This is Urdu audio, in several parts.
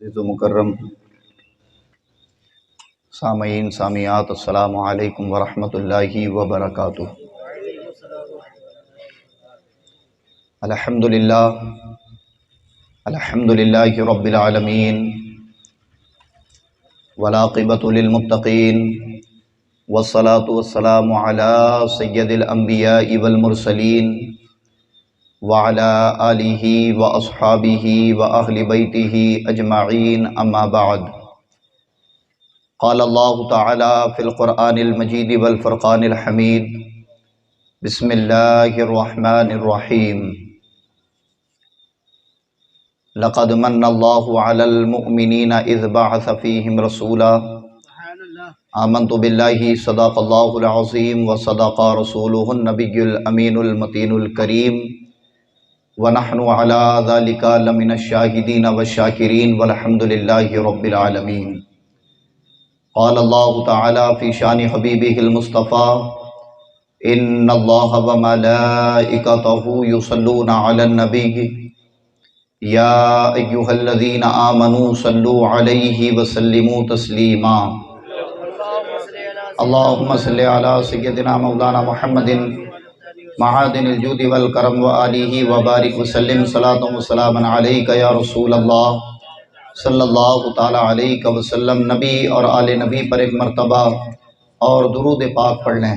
عزیز و مکرم سامعین سامعات، السلام علیکم ورحمۃ اللہ وبرکاتہ۔ الحمدللہ رب العالمین، والعاقبۃ للمتقین، والصلاة والسلام علی سید الانبیاء والمرسلین، وعلى آلہ واصحابہ واہل بیتہ اجمعین، اما بعد۔ قال اللہ تعالی فی القرآن المجید والفرقان الحمید، بسم اللہ الرحمن الرحیم۔ لقد من اللہ علی المؤمنین اذ بعث فیہم رسولا، آمنت باللہ صدق اللہ العظیم وصدق رسولہ النبی الامین المتین الکریم، ونحن علی ذلک لمن الشاہدین والشاکرین، والحمد للہ رب العالمین۔ قال اللہ تعالی فی شان حبیبہ المصطفیٰ، ان اللہ وملائکتہ یصلون علی النبی، یا ایہا الذین آمنوا صلوا علیہ وسلموا تسلیما۔ اللہم صلی علی سیدنا مولانا محمد معادن الجود والکرم وآلہ وبارک وسلم، صلاۃ وسلام علیک یا رسول اللہ صلی اللہ تعالی علیہ وسلم۔ نبی اور آل نبی پر ایک مرتبہ اور درود پاک پڑھ لیں۔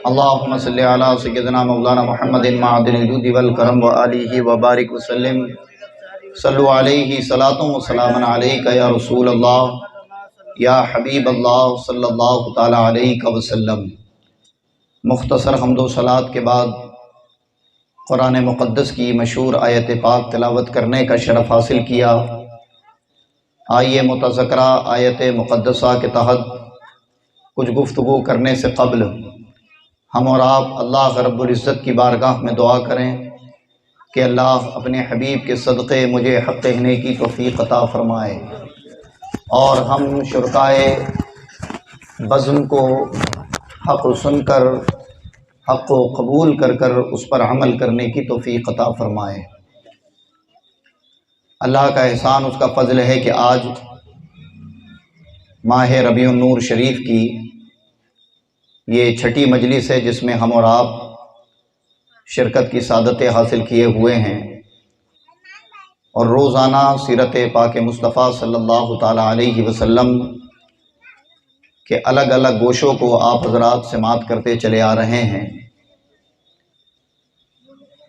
اللہم صلی علی سیدنا مولانا محمد معادن الجود والکرم وآلہ وبارک وسلم، صلو علیہ، صلاۃ وسلام علیک یا رسول اللہ یا حبیب اللہ صلی اللہ تعالی علیہ وسلم۔ مختصر حمد و صلوات کے بعد قرآن مقدس کی مشہور آیت پاک تلاوت کرنے کا شرف حاصل کیا۔ آئیے متذکرہ آیت مقدسہ کے تحت کچھ گفتگو کرنے سے قبل ہم اور آپ اللہ رب العزت کی بارگاہ میں دعا کریں کہ اللہ اپنے حبیب کے صدقے مجھے حق نیکی توفیق عطا فرمائے، اور ہم شرکائے بزم کو حق سن کر، حق کو قبول کر کر اس پر عمل کرنے کی توفیق عطا فرمائے۔ اللہ کا احسان، اس کا فضل ہے کہ آج ماہ ربیع النور شریف کی یہ چھٹی مجلس ہے جس میں ہم اور آپ شرکت کی سعادت حاصل کیے ہوئے ہیں، اور روزانہ سیرت پاک مصطفیٰ صلی اللہ تعالی علیہ وسلم کہ الگ الگ گوشوں کو آپ حضرات سماعت کرتے چلے آ رہے ہیں۔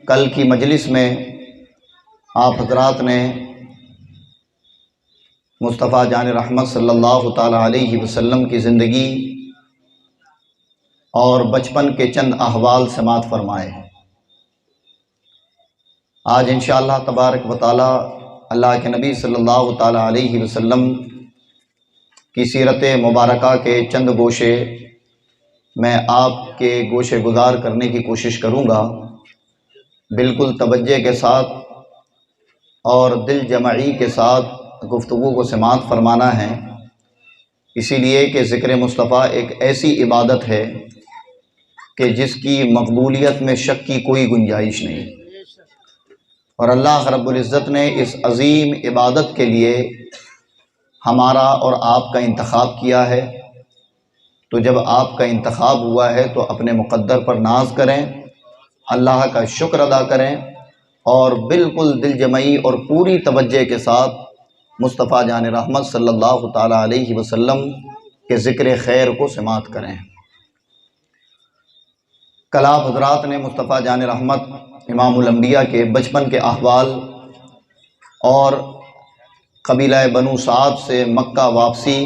کل کی مجلس میں آپ حضرات نے مصطفیٰ جان رحمت صلی اللہ تعالی علیہ وسلم کی زندگی اور بچپن کے چند احوال سماعت فرمائے۔ آج انشاءاللہ تبارک و تعالی اللہ کے نبی صلی اللہ تعالی علیہ وسلم کی سیرت مبارکہ کے چند گوشے میں آپ کے گوشے گزار کرنے کی کوشش کروں گا، بالکل توجہ کے ساتھ اور دل جمعی کے ساتھ گفتگو کو سماعت فرمانا ہے، اسی لیے کہ ذکر مصطفیٰ ایک ایسی عبادت ہے کہ جس کی مقبولیت میں شک کی کوئی گنجائش نہیں، اور اللہ رب العزت نے اس عظیم عبادت کے لیے ہمارا اور آپ کا انتخاب کیا ہے۔ تو جب آپ کا انتخاب ہوا ہے تو اپنے مقدر پر ناز کریں، اللہ کا شکر ادا کریں، اور بالکل دل جمعی اور پوری توجہ کے ساتھ مصطفیٰ جان رحمت صلی اللہ تعالی علیہ وسلم کے ذکر خیر کو سماعت کریں۔ کل آپ حضرات نے مصطفیٰ جان رحمت امام الانبیاء کے بچپن کے احوال اور قبیلہ بنو سعد سے مکہ واپسی،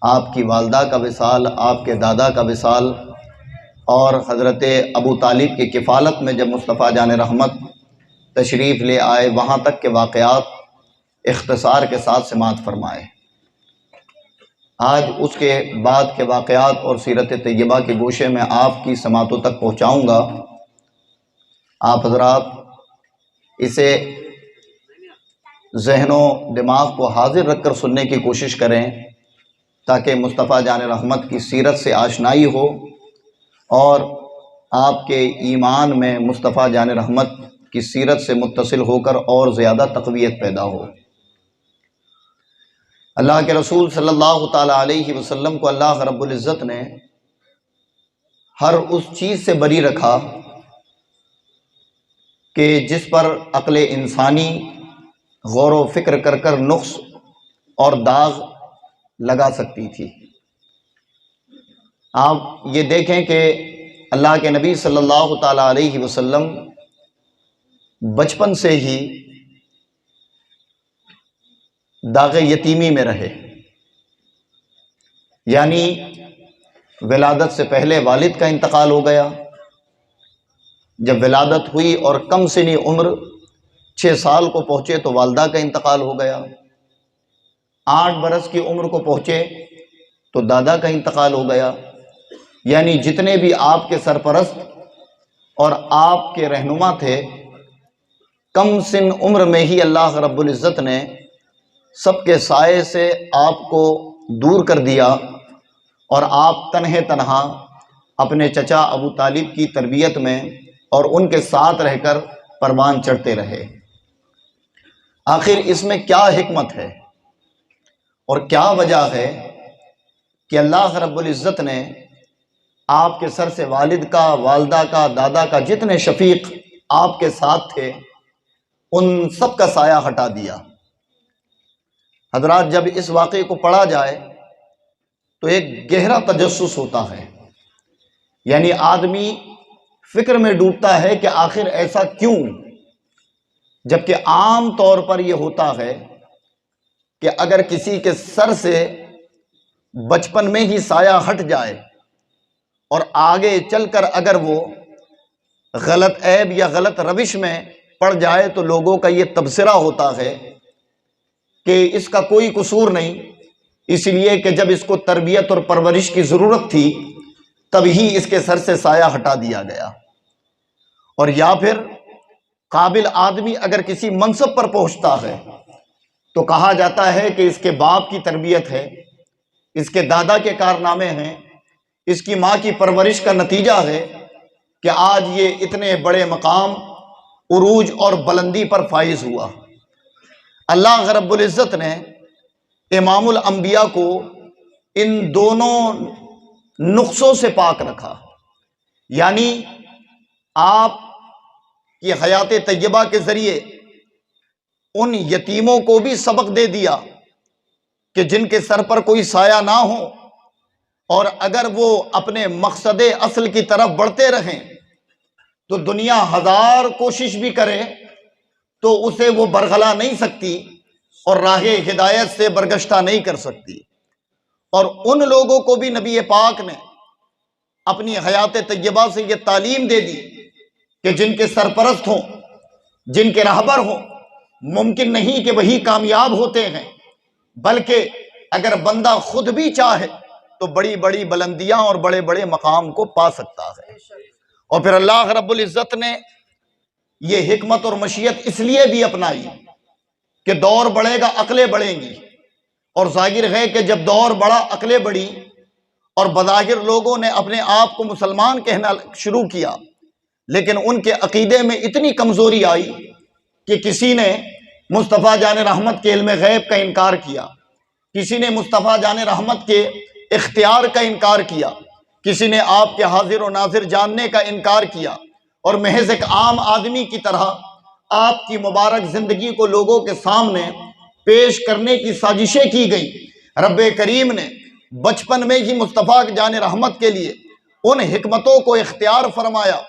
آپ کی والدہ کا وصال، آپ کے دادا کا وصال، اور حضرت ابو طالب کی کفالت میں جب مصطفیٰ جان رحمت تشریف لے آئے، وہاں تک کے واقعات اختصار کے ساتھ سماعت فرمائے۔ آج اس کے بعد کے واقعات اور سیرت طیبہ کے گوشے میں آپ کی سماعتوں تک پہنچاؤں گا۔ آپ حضرات اسے ذہن و دماغ کو حاضر رکھ کر سننے کی کوشش کریں تاکہ مصطفیٰ جان رحمت کی سیرت سے آشنائی ہو، اور آپ کے ایمان میں مصطفیٰ جان رحمت کی سیرت سے متصل ہو کر اور زیادہ تقویت پیدا ہو۔ اللہ کے رسول صلی اللہ تعالیٰ علیہ وسلم کو اللہ رب العزت نے ہر اس چیز سے بری رکھا کہ جس پر عقل انسانی غور و فکر کر کر نقص اور داغ لگا سکتی تھی۔ آپ یہ دیکھیں کہ اللہ کے نبی صلی اللہ تعالیٰ علیہ وسلم بچپن سے ہی داغ یتیمی میں رہے، یعنی ولادت سے پہلے والد کا انتقال ہو گیا، جب ولادت ہوئی اور کم سنی عمر 6 سال کو پہنچے تو والدہ کا انتقال ہو گیا، 8 برس کی عمر کو پہنچے تو دادا کا انتقال ہو گیا، یعنی جتنے بھی آپ کے سرپرست اور آپ کے رہنما تھے، کم سن عمر میں ہی اللہ رب العزت نے سب کے سائے سے آپ کو دور کر دیا اور آپ تنہا اپنے چچا ابو طالب کی تربیت میں اور ان کے ساتھ رہ کر پروان چڑھتے رہے۔ آخر اس میں کیا حکمت ہے اور کیا وجہ ہے کہ اللہ رب العزت نے آپ کے سر سے والد کا، والدہ کا، دادا کا، جتنے شفیق آپ کے ساتھ تھے ان سب کا سایہ ہٹا دیا؟ حضرات، جب اس واقعے کو پڑھا جائے تو ایک گہرا تجسس ہوتا ہے، یعنی آدمی فکر میں ڈوبتا ہے کہ آخر ایسا کیوں، جبکہ عام طور پر یہ ہوتا ہے کہ اگر کسی کے سر سے بچپن میں ہی سایہ ہٹ جائے اور آگے چل کر اگر وہ غلط عیب یا غلط روش میں پڑ جائے تو لوگوں کا یہ تبصرہ ہوتا ہے کہ اس کا کوئی قصور نہیں، اس لیے کہ جب اس کو تربیت اور پرورش کی ضرورت تھی تب ہی اس کے سر سے سایہ ہٹا دیا گیا۔ اور یا پھر قابل آدمی اگر کسی منصب پر پہنچتا ہے تو کہا جاتا ہے کہ اس کے باپ کی تربیت ہے، اس کے دادا کے کارنامے ہیں، اس کی ماں کی پرورش کا نتیجہ ہے کہ آج یہ اتنے بڑے مقام، عروج اور بلندی پر فائز ہوا۔ اللہ رب العزت نے امام الانبیاء کو ان دونوں نقصوں سے پاک رکھا، یعنی آپ کی حیات طیبہ کے ذریعے ان یتیموں کو بھی سبق دے دیا کہ جن کے سر پر کوئی سایہ نہ ہو، اور اگر وہ اپنے مقصد اصل کی طرف بڑھتے رہیں تو دنیا 1000 کوشش بھی کرے تو اسے وہ برگلا نہیں سکتی اور راہ ہدایت سے برگشتہ نہیں کر سکتی۔ اور ان لوگوں کو بھی نبی پاک نے اپنی حیات طیبہ سے یہ تعلیم دے دی کہ جن کے سرپرست ہوں، جن کے رہبر ہوں، ممکن نہیں کہ وہی کامیاب ہوتے ہیں، بلکہ اگر بندہ خود بھی چاہے تو بڑی بڑی بلندیاں اور بڑے بڑے مقام کو پا سکتا ہے۔ اور پھر اللہ رب العزت نے یہ حکمت اور مشیت اس لیے بھی اپنائی کہ دور بڑھے گا، عقلیں بڑھیں گی، اور ظاہر ہے کہ جب دور بڑھا، عقلیں بڑھی اور بظاہر لوگوں نے اپنے آپ کو مسلمان کہنا شروع کیا، لیکن ان کے عقیدے میں اتنی کمزوری آئی کہ کسی نے مصطفیٰ جان رحمت کے علم غیب کا انکار کیا، کسی نے مصطفیٰ جان رحمت کے اختیار کا انکار کیا، کسی نے آپ کے حاضر و ناظر جاننے کا انکار کیا، اور محض ایک عام آدمی کی طرح آپ کی مبارک زندگی کو لوگوں کے سامنے پیش کرنے کی سازشیں کی گئی۔ رب کریم نے بچپن میں ہی مصطفیٰ جان رحمت کے لیے ان حکمتوں کو اختیار فرمایا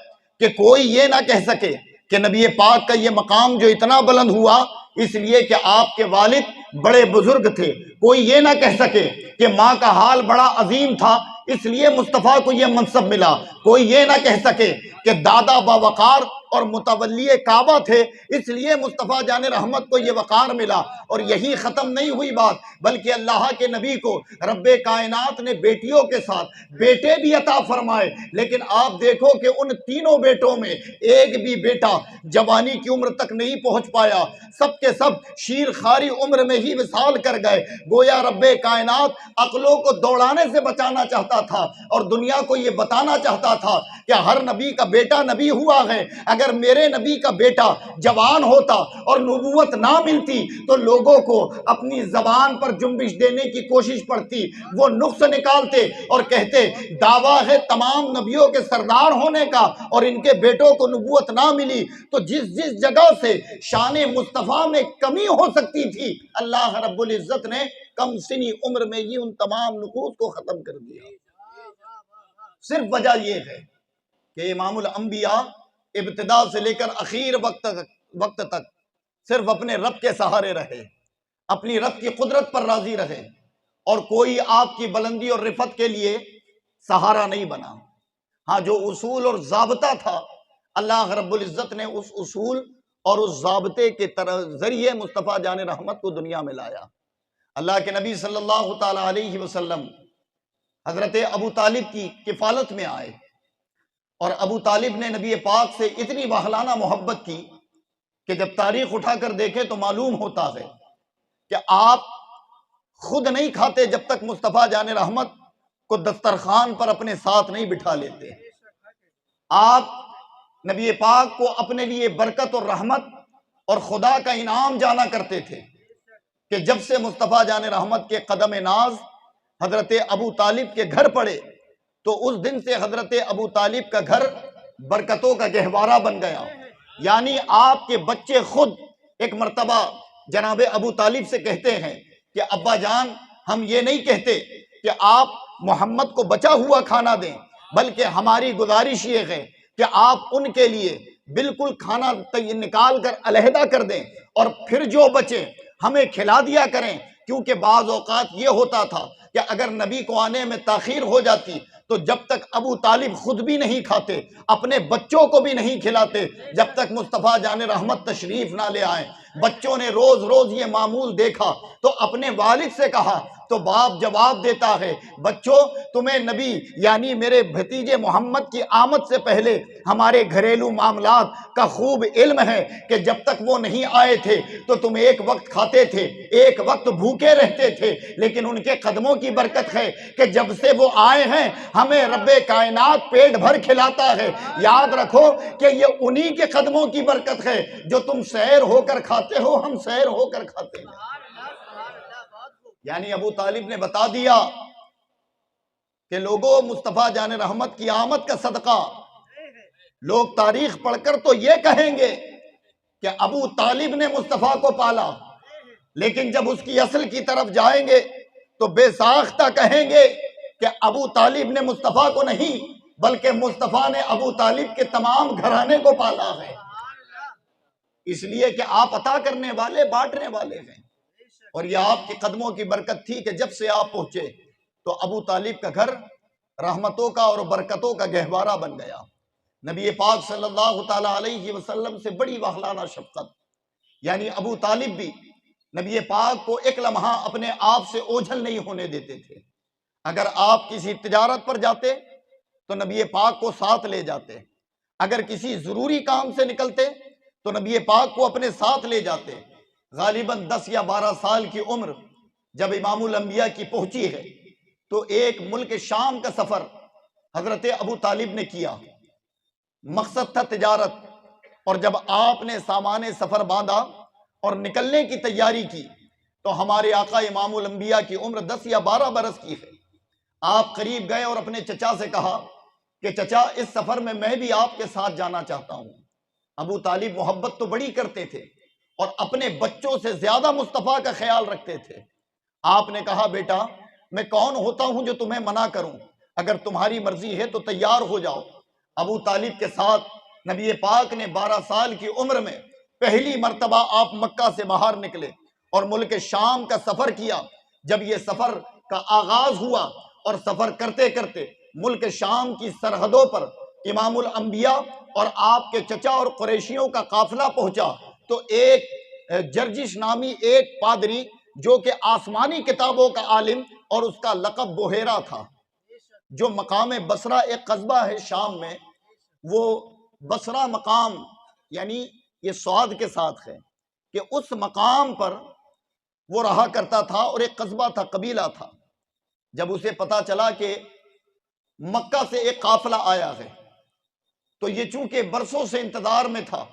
کہ کوئی یہ نہ کہہ سکے کہ نبی پاک کا یہ مقام جو اتنا بلند ہوا اس لیے کہ آپ کے والد بڑے بزرگ تھے، کوئی یہ نہ کہہ سکے کہ ماں کا حال بڑا عظیم تھا اس لیے مصطفیٰ کو یہ منصب ملا، کوئی یہ نہ کہہ سکے کہ دادا باوقار اور متولی کعبہ تھے اس لیے مصطفیٰ جان رحمت کو یہ وقار ملا۔ اور یہی ختم نہیں ہوئی بات، بلکہ اللہ کے نبی کو رب کائنات نے بیٹیوں کے ساتھ بیٹے بھی عطا فرمائے، لیکن آپ دیکھو کہ ان تینوں بیٹوں میں ایک بھی بیٹا جوانی کی عمر تک نہیں پہنچ پایا، سب کے سب شیر خاری عمر میں ہی وصال کر گئے۔ گویا رب کائنات عقلوں کو دوڑانے سے بچانا چاہتا تھا اور دنیا کو یہ بتانا چاہتا تھا کہ ہر نبی کا بیٹا نبی ہوا ہے، اگر میرے نبی کا بیٹا جوان ہوتا اور نبوت نہ ملتی تو لوگوں کو اپنی زبان پر جنبش دینے کی کوشش پڑتی، وہ نقص نکالتے اور کہتے دعویٰ ہے تمام نبیوں کے سردار ہونے کا اور ان کے بیٹوں کو نبوت نہ ملی، تو جس جس جگہ سے شان مصطفیٰ میں کمی ہو سکتی تھی اللہ رب العزت نے کم سنی عمر میں ہی ان تمام نقوص کو ختم کر دیا۔ صرف وجہ یہ ہے کہ امام الانبیاء ابتدا سے لے کر اخیر وقت تک صرف اپنے رب کے سہارے رہے، اپنی رب کی قدرت پر راضی رہے، اور کوئی آپ کی بلندی اور رفعت کے لیے سہارا نہیں بنا۔ ہاں، جو اصول اور ضابطہ تھا اللہ رب العزت نے اس اصول اور اس ضابطے کے ذریعے مصطفیٰ جان رحمت کو دنیا میں لایا۔ اللہ کے نبی صلی اللہ تعالی علیہ وسلم حضرت ابو طالب کی کفالت میں آئے، اور ابو طالب نے نبی پاک سے اتنی واہلانہ محبت کی کہ جب تاریخ اٹھا کر دیکھیں تو معلوم ہوتا ہے کہ آپ خود نہیں کھاتے جب تک مصطفیٰ جان رحمت کو دسترخوان پر اپنے ساتھ نہیں بٹھا لیتے۔ آپ نبی پاک کو اپنے لیے برکت اور رحمت اور خدا کا انعام جانا کرتے تھے کہ جب سے مصطفیٰ جان رحمت کے قدم ناز حضرت ابو طالب کے گھر پڑے تو اس دن سے حضرت ابو طالب کا گھر برکتوں کا گہوارہ بن گیا۔ یعنی آپ کے بچے خود ایک مرتبہ جناب ابو طالب سے کہتے ہیں کہ ابا جان، ہم یہ نہیں کہتے کہ آپ محمد کو بچا ہوا کھانا دیں، بلکہ ہماری گزارش یہ ہے کہ آپ ان کے لیے بالکل کھانا نکال کر علیحدہ کر دیں اور پھر جو بچے ہمیں کھلا دیا کریں، کیونکہ بعض اوقات یہ ہوتا تھا کہ اگر نبی کو آنے میں تاخیر ہو جاتی تو جب تک ابو طالب خود بھی نہیں کھاتے، اپنے بچوں کو بھی نہیں کھلاتے جب تک مصطفیٰ جان رحمت تشریف نہ لے آئیں۔ بچوں نے روز روز یہ معمول دیکھا تو اپنے والد سے کہا تو باپ جواب دیتا ہے، بچوں تمہیں نبی یعنی میرے بھتیجے محمد کی آمد سے پہلے ہمارے گھریلو معاملات کا خوب علم ہے کہ جب تک وہ نہیں آئے تھے تو تم ایک وقت کھاتے تھے، ایک وقت بھوکے رہتے تھے، لیکن ان کے قدموں کی برکت ہے کہ جب سے وہ آئے ہیں ہمیں رب کائنات پیٹ بھر کھلاتا ہے۔ یاد رکھو کہ یہ انہی کے قدموں کی برکت ہے جو تم سیر ہو کر کھاتے ہو، ہم سیر ہو کر کھاتے ہیں۔ یعنی ابو طالب نے بتا دیا کہ لوگوں مصطفیٰ جان رحمت کی آمد کا صدقہ، لوگ تاریخ پڑھ کر تو یہ کہیں گے کہ ابو طالب نے مصطفیٰ کو پالا، لیکن جب اس کی اصل کی طرف جائیں گے تو بے ساختہ کہیں گے کہ ابو طالب نے مصطفیٰ کو نہیں بلکہ مصطفیٰ نے ابو طالب کے تمام گھرانے کو پالا ہے، اس لیے کہ آپ عطا کرنے والے بانٹنے والے ہیں۔ اور یہ آپ کے قدموں کی برکت تھی کہ جب سے آپ پہنچے تو ابو طالب کا گھر رحمتوں کا اور برکتوں کا گہوارہ بن گیا۔ نبی پاک صلی اللہ تعالی علیہ وسلم سے بڑی واہلانہ شفقت، یعنی ابو طالب بھی نبی پاک کو ایک لمحہ اپنے آپ سے اوجھل نہیں ہونے دیتے تھے۔ اگر آپ کسی تجارت پر جاتے تو نبی پاک کو ساتھ لے جاتے، اگر کسی ضروری کام سے نکلتے تو نبی پاک کو اپنے ساتھ لے جاتے۔ غالباً 10 یا 12 سال کی عمر جب امام الانبیاء کی پہنچی ہے تو ایک ملک شام کا سفر حضرت ابو طالب نے کیا، مقصد تھا تجارت، اور جب آپ نے سامان سفر باندھا اور نکلنے کی تیاری کی تو ہمارے آقا امام الانبیاء کی عمر 10 یا 12 برس کی ہے۔ آپ قریب گئے اور اپنے چچا سے کہا کہ چچا اس سفر میں بھی آپ کے ساتھ جانا چاہتا ہوں۔ ابو طالب محبت تو بڑی کرتے تھے اور اپنے بچوں سے زیادہ مصطفیٰ کا خیال رکھتے تھے۔ آپ نے کہا بیٹا میں کون ہوتا ہوں جو تمہیں منع کروں، اگر تمہاری مرضی ہے تو تیار ہو جاؤ۔ ابو طالب کے ساتھ نبی پاک نے 12 سال کی عمر میں پہلی مرتبہ آپ مکہ سے باہر نکلے اور ملک شام کا سفر کیا۔ جب یہ سفر کا آغاز ہوا اور سفر کرتے کرتے ملک شام کی سرحدوں پر امام الانبیاء اور آپ کے چچا اور قریشیوں کا قافلہ پہنچا تو ایک جرجش نامی ایک پادری جو کہ آسمانی کتابوں کا عالم اور اس کا لقب بحیرہ تھا، جو مقام بصرہ ایک قصبہ ہے شام میں، وہ بصرہ مقام یعنی یہ سعاد کے ساتھ ہے کہ اس مقام پر وہ رہا کرتا تھا اور ایک قصبہ تھا، قبیلہ تھا۔ جب اسے پتا چلا کہ مکہ سے ایک قافلہ آیا ہے تو یہ چونکہ برسوں سے انتظار میں تھا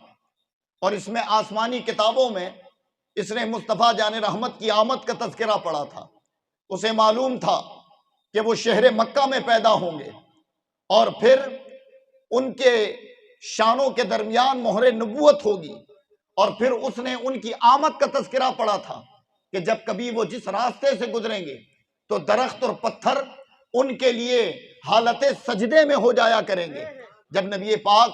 اور اس میں آسمانی کتابوں میں اس نے مصطفیٰ جان رحمت کی آمد کا تذکرہ پڑھا تھا، اسے معلوم تھا کہ وہ شہر مکہ میں پیدا ہوں گے اور پھر ان کے شانوں کے درمیان مہر نبوت ہوگی، اور پھر اس نے ان کی آمد کا تذکرہ پڑھا تھا کہ جب کبھی وہ جس راستے سے گزریں گے تو درخت اور پتھر ان کے لیے حالت سجدے میں ہو جایا کریں گے۔ جب نبی پاک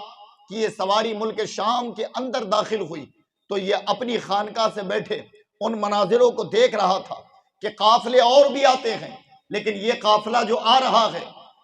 کی یہ سواری ملک شام کے اندر داخل ہوئی تو یہ اپنی خانقاہ سے بیٹھے ان مناظروں کو دیکھ رہا تھا کہ قافلے اور بھی آتے ہیں، لیکن یہ قافلہ جو آ رہا ہے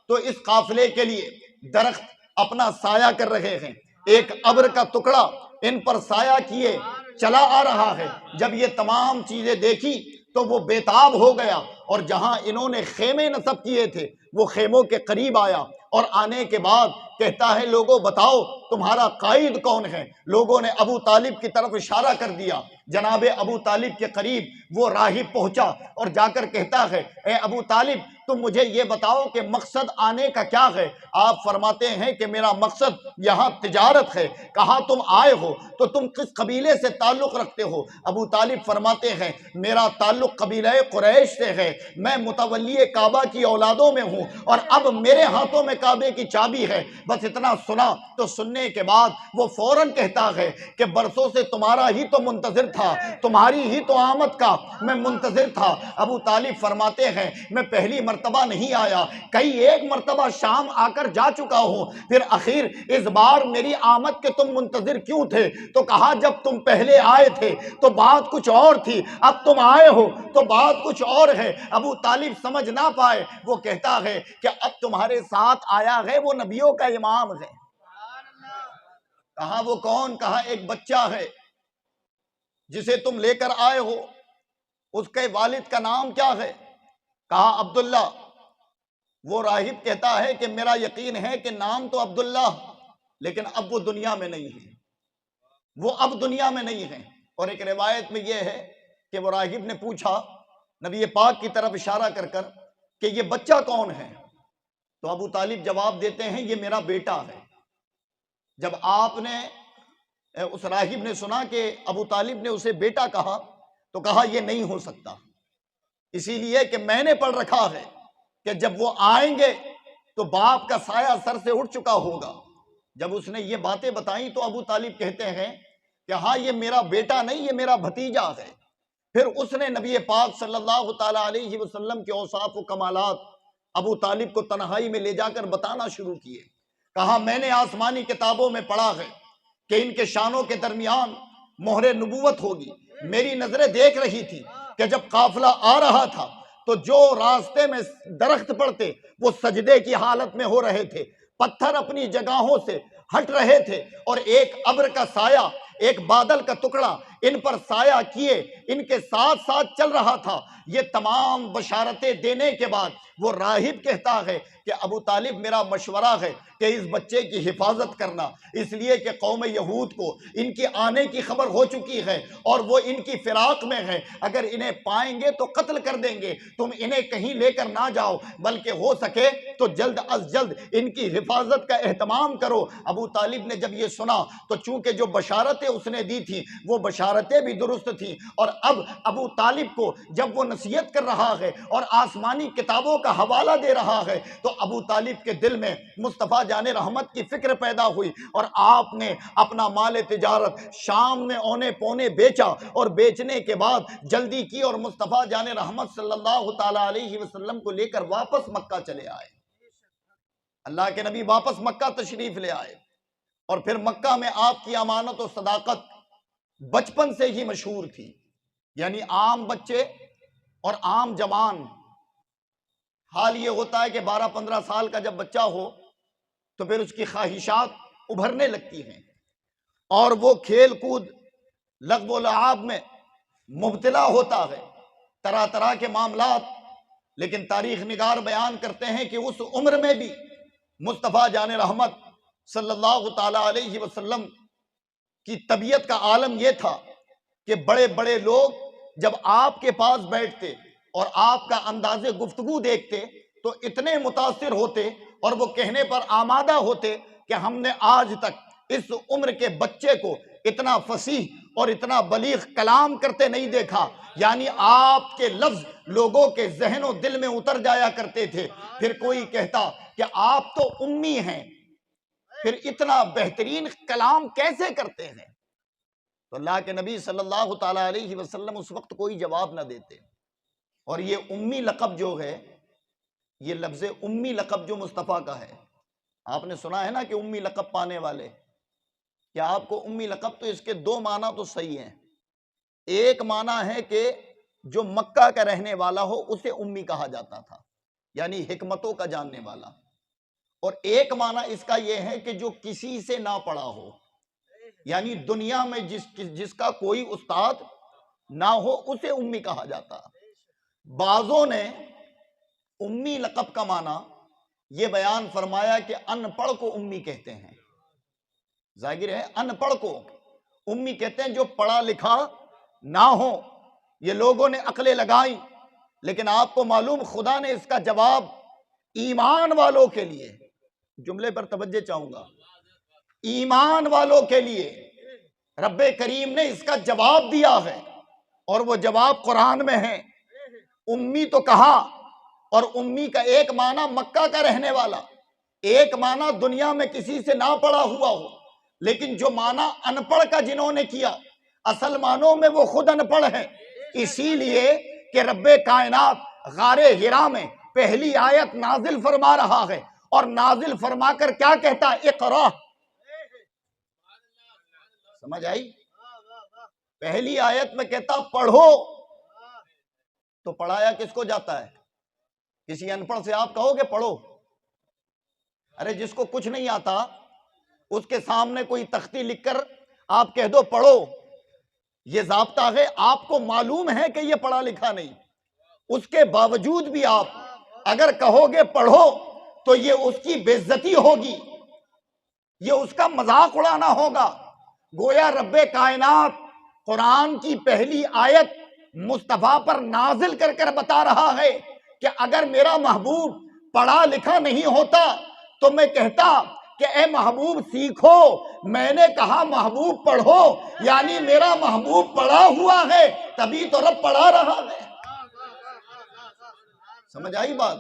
تو اس قافلے کے لیے درخت اپنا سایہ کر رہے ہیں، ایک ابر کا ٹکڑا ان پر سایہ کیے چلا آ رہا ہے۔ جب یہ تمام چیزیں دیکھی تو وہ بےتاب ہو گیا، اور جہاں انہوں نے خیمے نصب کیے تھے وہ خیموں کے قریب آیا، اور آنے کے بعد کہتا ہے لوگوں بتاؤ تمہارا قائد کون ہے؟ لوگوں نے ابو طالب کی طرف اشارہ کر دیا۔ جناب ابو طالب کے قریب وہ راہب پہنچا اور جا کر کہتا ہے اے ابو طالب تم مجھے یہ بتاؤ کہ مقصد آنے کا کیا ہے؟ آپ فرماتے ہیں کہ میرا مقصد یہاں تجارت ہے۔ کہا تم آئے ہو تو تم کس قبیلے سے تعلق رکھتے ہو؟ ابو طالب فرماتے ہیں میرا تعلق قبیلہ قریش سے ہے، میں متولی کعبہ کی اولادوں میں ہوں اور اب میرے ہاتھوں میں کعبے کی چابی ہے۔ بس اتنا سنا تو سننے کے بعد وہ فوراً کہتا ہے کہ برسوں سے تمہارا ہی تو منتظر تھا، تمہاری ہی تو آمد کا میں منتظر تھا۔ ابو طالب فرماتے ہیں میں پہلی مرتبہ نہیں آیا، کئی ایک مرتبہ شام آ کر جا چکا ہوں، پھر اخیر اس بار میری آمد کے تم منتظر کیوں تھے؟ تو کہا جب تم پہلے آئے تھے تو بات کچھ اور تھی، اب تم آئے ہو تو بات کچھ اور ہے۔ ابو طالب سمجھ نہ پائے، وہ کہتا ہے کہ اب تمہارے ساتھ آیا ہے وہ نبیوں کا امام ہے۔ کہا وہ کون؟ کہا ایک بچہ ہے جسے تم لے کر آئے ہو، اس کے والد کا نام کیا ہے؟ کہا عبداللہ۔ وہ راہب کہتا ہے کہ میرا یقین ہے کہ نام تو عبداللہ، لیکن اب وہ دنیا میں نہیں ہے، وہ اب دنیا میں نہیں ہے۔ اور ایک روایت میں یہ ہے کہ وہ راہب نے پوچھا نبی پاک کی طرف اشارہ کر کر کہ یہ بچہ کون ہے؟ تو ابو طالب جواب دیتے ہیں یہ میرا بیٹا ہے۔ جب آپ نے اس راہب نے سنا کہ ابو طالب نے اسے بیٹا کہا تو کہا یہ نہیں ہو سکتا، اسی لیے کہ میں نے پڑھ رکھا ہے کہ جب وہ آئیں گے تو باپ کا سایہ سر سے اٹھ چکا ہوگا۔ جب اس نے یہ باتیں بتائیں تو ابو طالب کہتے ہیں کہ ہاں یہ میرا بیٹا نہیں، یہ میرا بھتیجا ہے۔ پھر اس نے نبی پاک صلی اللہ تعالیٰ علیہ وسلم کے اوصاف و کمالات ابو طالب کو تنہائی میں لے جا کر بتانا شروع کیے۔ کہا میں نے آسمانی کتابوں میں پڑھا ہے کہ ان کے شانوں کے درمیان مہر نبوت ہوگی۔ میری نظریں دیکھ رہی تھی کہ جب قافلہ آ رہا تھا تو جو راستے میں درخت پڑتے وہ سجدے کی حالت میں ہو رہے تھے، پتھر اپنی جگہوں سے ہٹ رہے تھے، اور ایک ابر کا سایہ، ایک بادل کا ٹکڑا ان پر سایہ کیے ان کے ساتھ ساتھ چل رہا تھا۔ یہ تمام بشارتیں دینے کے بعد وہ راہب کہتا ہے کہ ابو طالب میرا مشورہ ہے کہ اس بچے کی حفاظت کرنا، اس لیے کہ قوم یہود کو ان کی آنے کی خبر ہو چکی ہے اور وہ ان کی فراق میں ہے، اگر انہیں پائیں گے تو قتل کر دیں گے، تم انہیں کہیں لے کر نہ جاؤ، بلکہ ہو سکے تو جلد از جلد ان کی حفاظت کا اہتمام کرو۔ ابو طالب نے جب یہ سنا تو چونکہ جو بشارتیں اس نے دی تھی وہ بشارتیں بھی درست تھیں، اور اب ابو طالب کو جب وہ نصیحت کر رہا ہے اور آسمانی کتابوں کا حوالہ دے رہا ہے تو ابو طالب کے دل میں مصطفیٰ جان رحمت کی فکر پیدا ہوئی، اور آپ نے اپنا مال تجارت شام میں اونے پونے بیچا، اور بیچنے کے بعد جلدی کی اور مصطفیٰ جان رحمت صلی اللہ تعالی علیہ وسلم کو لے کر واپس مکہ چلے آئے۔ اللہ کے نبی واپس مکہ تشریف لے آئے، اور پھر مکہ میں آپ کی امانت و صداقت بچپن سے ہی مشہور تھی، یعنی عام بچے اور عام جوان، حال یہ ہوتا ہے کہ 12-15 سال کا جب بچہ ہو تو پھر اس کی خواہشات ابھرنے لگتی ہیں اور وہ کھیل کود لغو و لعاب میں مبتلا ہوتا ہے، طرح طرح کے معاملات۔ لیکن تاریخ نگار بیان کرتے ہیں کہ اس عمر میں بھی مصطفیٰ جان رحمت صلی اللہ تعالی علیہ وسلم کی طبیعت کا عالم یہ تھا کہ بڑے بڑے لوگ جب آپ کے پاس بیٹھتے اور آپ کا انداز گفتگو دیکھتے تو اتنے متاثر ہوتے اور وہ کہنے پر آمادہ ہوتے کہ ہم نے آج تک اس عمر کے بچے کو اتنا فصیح اور اتنا بلیغ کلام کرتے نہیں دیکھا. یعنی آپ کے لفظ لوگوں کے ذہن و دل میں اتر جایا کرتے تھے. پھر کوئی کہتا کہ آپ تو امی ہیں، پھر اتنا بہترین کلام کیسے کرتے ہیں؟ تو اللہ کے نبی صلی اللہ تعالیٰ علیہ وسلم اس وقت کوئی جواب نہ دیتے. اور یہ امی لقب جو ہے، یہ لفظ امی لقب جو مصطفیٰ کا ہے، آپ نے سنا ہے نا کہ امی لقب پانے والے، کیا آپ کو امی لقب، تو اس کے دو معنی تو صحیح ہیں. ایک معنی ہے کہ جو مکہ کا رہنے والا ہو اسے امی کہا جاتا تھا، یعنی حکمتوں کا جاننے والا. اور ایک معنی اس کا یہ ہے کہ جو کسی سے نہ پڑھا ہو، یعنی دنیا میں جس کا کوئی استاد نہ ہو اسے امی کہا جاتا. بعضوں نے امی لقب کا معنی یہ بیان فرمایا کہ ان پڑھ کو امی کہتے ہیں. ظاہر ہے ان پڑھ کو امی کہتے ہیں جو پڑھا لکھا نہ ہو. یہ لوگوں نے عقلیں لگائیں، لیکن آپ کو معلوم خدا نے اس کا جواب ایمان والوں کے لیے، جملے پر توجہ چاہوں گا، ایمان والوں کے لیے رب کریم نے اس کا جواب دیا ہے. اور وہ جواب قرآن میں ہے. امی تو کہا، اور امی کا ایک معنی مکہ کا رہنے والا، ایک معنی دنیا میں کسی سے نہ پڑھا ہوا ہو. لیکن جو معنی ان پڑھ کا جنہوں نے کیا، اصل معنوں میں وہ خود ان پڑھ ہیں. اسی لیے کہ رب کائنات غار حرا میں پہلی آیت نازل فرما رہا ہے، اور نازل فرما کر کیا کہتا ہے؟ اقرا. سمجھ آئی؟ پہلی آیت میں کہتا پڑھو. تو پڑھایا کس کو جاتا ہے؟ کسی ان پڑھ سے آپ کہو گے پڑھو؟ ارے جس کو کچھ نہیں آتا اس کے سامنے کوئی تختی لکھ کر آپ کہہ دو پڑھو، یہ ضابطہ ہے. آپ کو معلوم ہے کہ یہ پڑھا لکھا نہیں، اس کے باوجود بھی آپ اگر کہو گے پڑھو تو یہ اس کی بے عزتی ہوگی، یہ اس کا مذاق اڑانا ہوگا. گویا رب کائنات قرآن کی پہلی آیت مصطفیٰ پر نازل کر کر بتا رہا ہے کہ اگر میرا محبوب پڑھا لکھا نہیں ہوتا تو میں کہتا کہ اے محبوب سیکھو. میں نے کہا محبوب پڑھو، یعنی میرا محبوب پڑھا ہوا ہے، تبھی تو رب پڑھا رہا ہے. سمجھ آئی بات؟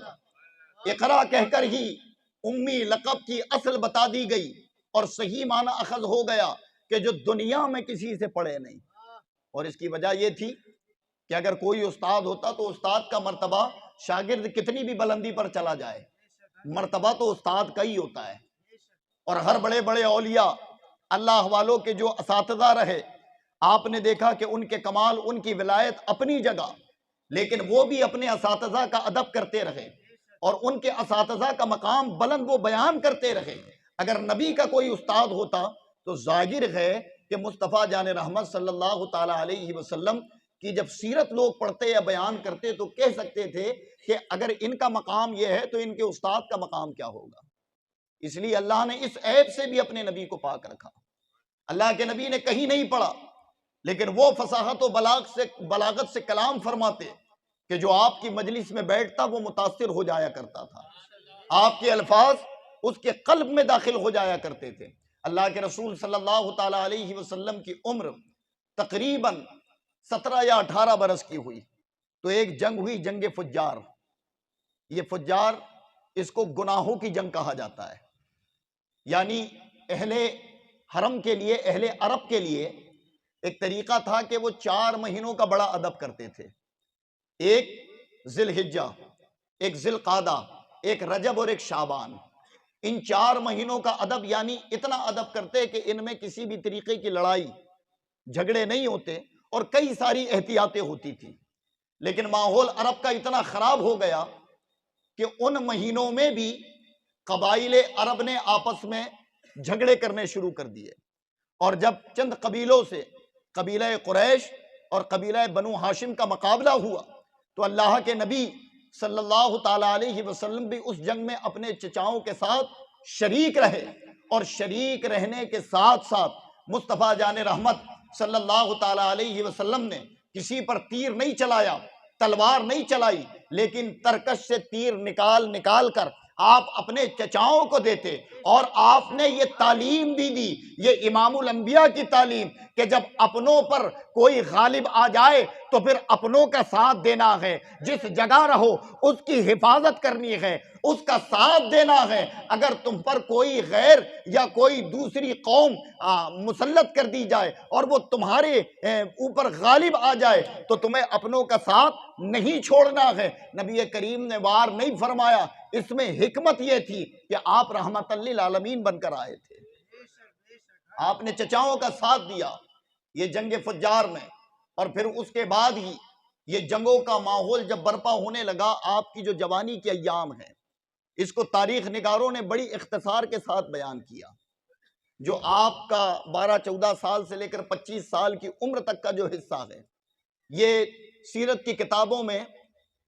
اقرا کہہ کر ہی امی لقب کی اصل بتا دی گئی، اور صحیح معنی اخذ ہو گیا کہ جو دنیا میں کسی سے پڑھے نہیں. اور اس کی وجہ یہ تھی کہ اگر کوئی استاد ہوتا تو استاد کا مرتبہ، شاگرد کتنی بھی بلندی پر چلا جائے، مرتبہ تو استاد کا ہی ہوتا ہے. اور ہر بڑے بڑے اولیاء اللہ والوں کے جو اساتذہ رہے، آپ نے دیکھا کہ ان کے کمال، ان کی ولایت اپنی جگہ، لیکن وہ بھی اپنے اساتذہ کا ادب کرتے رہے، اور ان کے اساتذہ کا مقام بلند وہ بیان کرتے رہے. اگر نبی کا کوئی استاد ہوتا تو ظاہر ہے کہ مصطفیٰ جان رحمت صلی اللہ تعالیٰ علیہ وسلم کی جب سیرت لوگ پڑھتے یا بیان کرتے تو کہہ سکتے تھے کہ اگر ان کا مقام یہ ہے تو ان کے استاد کا مقام کیا ہوگا. اس لیے اللہ نے اس عیب سے بھی اپنے نبی کو پاک رکھا. اللہ کے نبی نے کہیں نہیں پڑھا، لیکن وہ فصاحت و بلاغت سے کلام فرماتے کہ جو آپ کی مجلس میں بیٹھتا وہ متاثر ہو جایا کرتا تھا، آپ کے الفاظ اس کے قلب میں داخل ہو جایا کرتے تھے. اللہ کے رسول صلی اللہ تعالیٰ علیہ وسلم کی عمر تقریباً 17 یا 18 برس کی ہوئی تو ایک جنگ ہوئی، جنگ فجار. یہ فجار، اس کو گناہوں کی جنگ کہا جاتا ہے. یعنی اہل حرم کے لیے، اہل عرب کے لیے ایک طریقہ تھا کہ وہ 4 مہینوں کا بڑا ادب کرتے تھے. ایک ذی الحجہ، ایک ذی القعدہ، ایک رجب اور ایک شعبان. ان 4 مہینوں کا ادب، یعنی اتنا ادب کرتے کہ ان میں کسی بھی طریقے کی لڑائی جھگڑے نہیں ہوتے، اور کئی ساری احتیاطیں ہوتی تھی. لیکن ماحول عرب کا اتنا خراب ہو گیا کہ ان مہینوں میں بھی قبائل عرب نے آپس میں جھگڑے کرنے شروع کر دیے. اور جب چند قبیلوں سے، قبیلہ قریش اور قبیلہ بنو ہاشم کا مقابلہ ہوا تو اللہ کے نبی صلی اللہ تعالیٰ علیہ وسلم بھی اس جنگ میں اپنے چچاؤں کے ساتھ شریک رہے. اور شریک رہنے کے ساتھ ساتھ مصطفیٰ جان رحمت صلی اللہ تعالیٰ علیہ وسلم نے کسی پر تیر نہیں چلایا، تلوار نہیں چلائی، لیکن ترکش سے تیر نکال کر آپ اپنے چچاؤں کو دیتے، اور آپ نے یہ تعلیم بھی دی، یہ امام الانبیاء کی تعلیم، کہ جب اپنوں پر کوئی غالب آ جائے تو پھر اپنوں کا ساتھ دینا ہے، جس جگہ رہو اس کی حفاظت کرنی ہے، اس کا ساتھ دینا ہے۔ اگر تم پر کوئی غیر یا کوئی دوسری قوم مسلط کر دی جائے اور وہ تمہارے اوپر غالب آ جائے تو تمہیں اپنوں کا ساتھ نہیں چھوڑنا ہے۔ نبی کریم نے وار نہیں فرمایا، اس میں حکمت یہ تھی کہ آپ رحمت للعالمین بن کر آئے تھے، آپ نے چچاؤں کا ساتھ دیا یہ جنگ فجار میں، اور پھر اس کے بعد ہی یہ جنگوں کا ماحول جب برپا ہونے لگا، آپ کی جو جوانی کے ایام ہیں اس کو تاریخ نگاروں نے بڑی اختصار کے ساتھ بیان کیا۔ جو آپ کا 12-14 سال سے لے کر 25 سال کی عمر تک کا جو حصہ ہے، یہ سیرت کی کتابوں میں